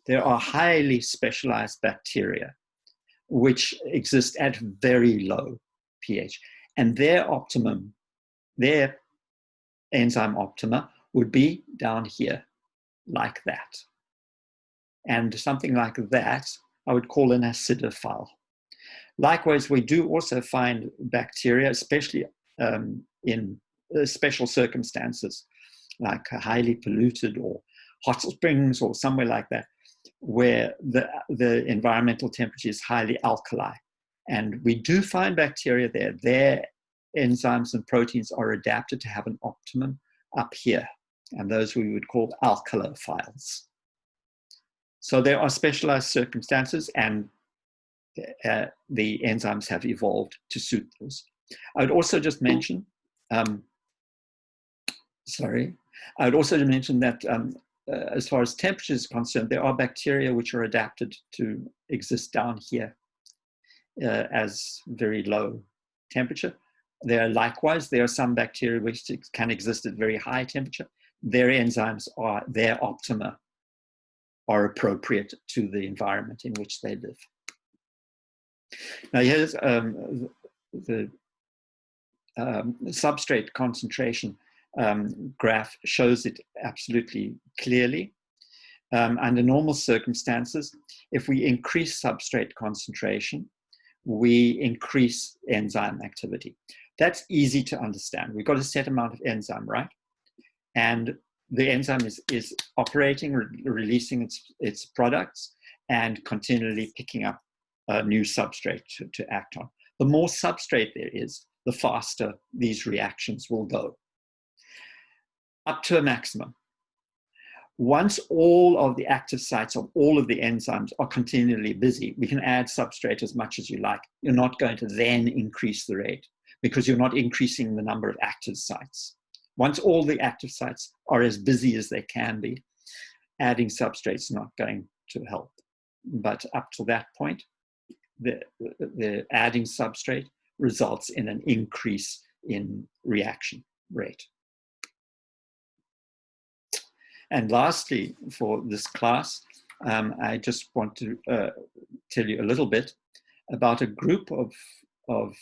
there are highly specialized bacteria which exist at very low pH, and their enzyme optima would be down here, like that. And something like that I would call an acidophile. Likewise, we do also find bacteria, especially in special circumstances, like highly polluted or hot springs or somewhere like that, where the environmental temperature is highly alkali. And we do find bacteria there. Their enzymes and proteins are adapted to have an optimum up here. And those we would call alkalophiles. So there are specialized circumstances, and the enzymes have evolved to suit those. I would also just mention, that as far as temperature is concerned, there are bacteria which are adapted to exist down here as very low temperature. There are some bacteria which can exist at very high temperature. Their enzymes their optima are appropriate to the environment in which they live. Now here's the substrate concentration graph shows it absolutely clearly. Under normal circumstances, if we increase substrate concentration, we increase enzyme activity. That's easy to understand. We've got a set amount of enzyme, right? And the enzyme is operating, releasing its products, and continually picking up a new substrate to act on. The more substrate there is, the faster these reactions will go, up to a maximum. Once all of the active sites of all of the enzymes are continually busy, we can add substrate as much as you like. You're not going to then increase the rate, because you're not increasing the number of active sites. Once all the active sites are as busy as they can be, adding substrate is not going to help. But up to that point, the adding substrate results in an increase in reaction rate. And lastly, for this class, I just want to tell you a little bit about a group of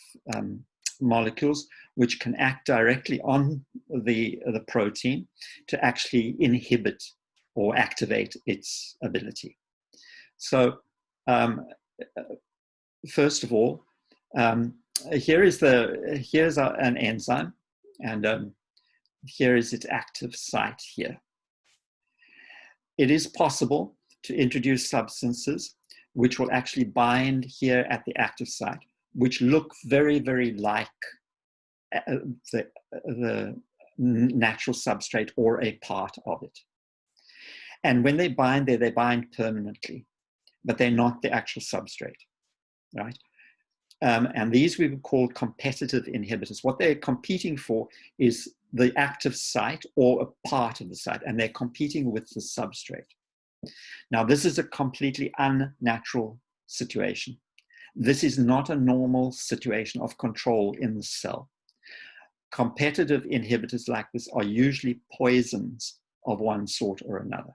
molecules which can act directly on the protein to actually inhibit or activate its ability. So first of all, here's an enzyme, and here is its active site here. It is possible to introduce substances which will actually bind here at the active site, which look very, very like the natural substrate or a part of it. And when they bind there, they bind permanently, but they're not the actual substrate, right? And these we would call competitive inhibitors. What they're competing for is the active site or a part of the site, and they're competing with the substrate. Now, this is a completely unnatural situation. This is not a normal situation of control in the cell. Competitive inhibitors like this are usually poisons of one sort or another.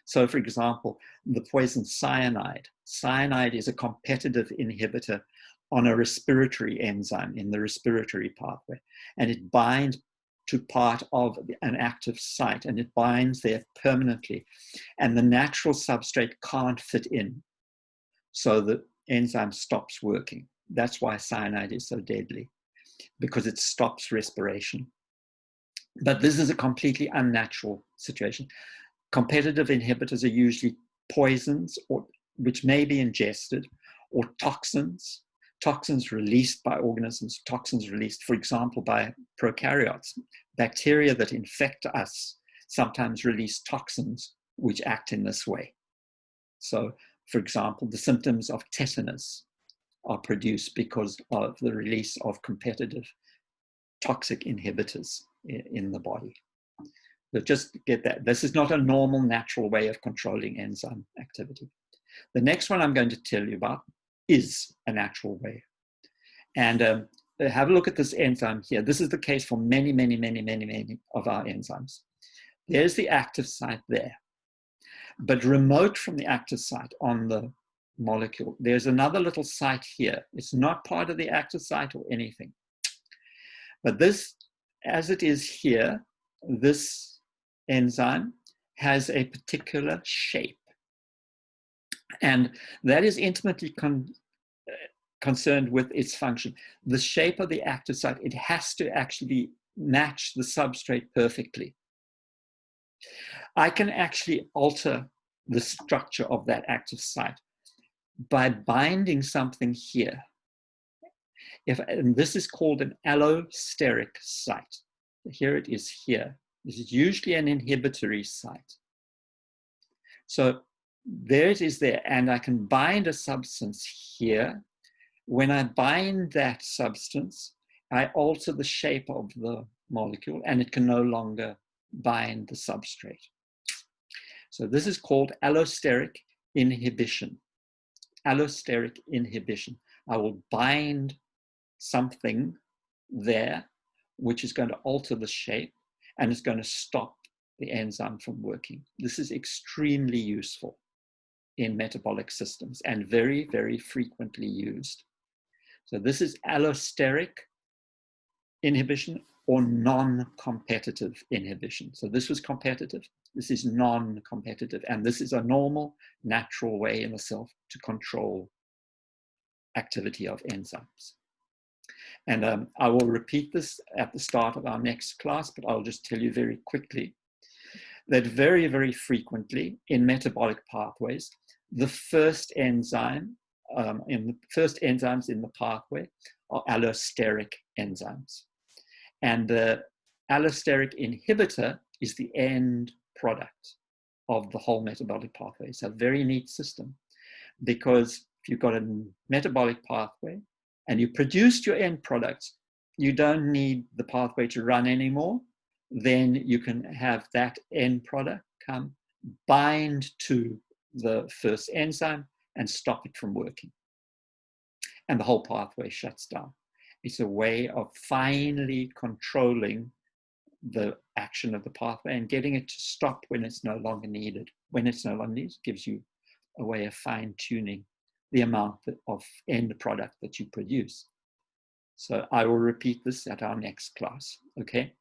So for example, the poison cyanide. Cyanide is a competitive inhibitor on a respiratory enzyme in the respiratory pathway, and it binds to part of an active site, and it binds there permanently, and the natural substrate can't fit in, so the enzyme stops working. That's why cyanide is so deadly, because it stops respiration. But this is a completely unnatural situation. Competitive inhibitors are usually poisons, or which may be ingested, or toxins released by organisms, toxins released, for example, by prokaryotes. Bacteria that infect us sometimes release toxins which act in this way. So, for example, the symptoms of tetanus are produced because of the release of competitive toxic inhibitors in the body. So just get that. This is not a normal, natural way of controlling enzyme activity. The next one I'm going to tell you about is a natural way. And have a look at this enzyme here. This is the case for many of our enzymes. There's the active site there. But remote from the active site on the molecule, there's another little site here. It's not part of the active site or anything. But this, as it is here, this enzyme has a particular shape. And that is intimately concerned with its function. The shape of the active site, it has to actually match the substrate perfectly. I can actually alter the structure of that active site by binding something here. And this is called an allosteric site. Here it is here. This is usually an inhibitory site. So there it is there, and I can bind a substance here. When I bind that substance, I alter the shape of the molecule, and it can no longer bind the substrate. So this is called allosteric inhibition. Allosteric inhibition. I will bind something there, which is going to alter the shape, and it's going to stop the enzyme from working. This is extremely useful in metabolic systems and very, very frequently used. So this is allosteric inhibition or non-competitive inhibition. So this was competitive, this is non-competitive, and this is a normal, natural way in the cell to control activity of enzymes. And I will repeat this at the start of our next class, but I'll just tell you very quickly that very, very frequently in metabolic pathways, the first enzyme, first enzymes in the pathway are allosteric enzymes. And the allosteric inhibitor is the end product of the whole metabolic pathway. It's a very neat system, because if you've got a metabolic pathway and you produced your end products, you don't need the pathway to run anymore. Then you can have that end product come bind to the first enzyme and stop it from working. And the whole pathway shuts down. It's a way of finally controlling the action of the pathway and getting it to stop when it's no longer needed. When it's no longer needed, it gives you a way of fine-tuning the amount of end product that you produce. So I will repeat this at our next class, okay?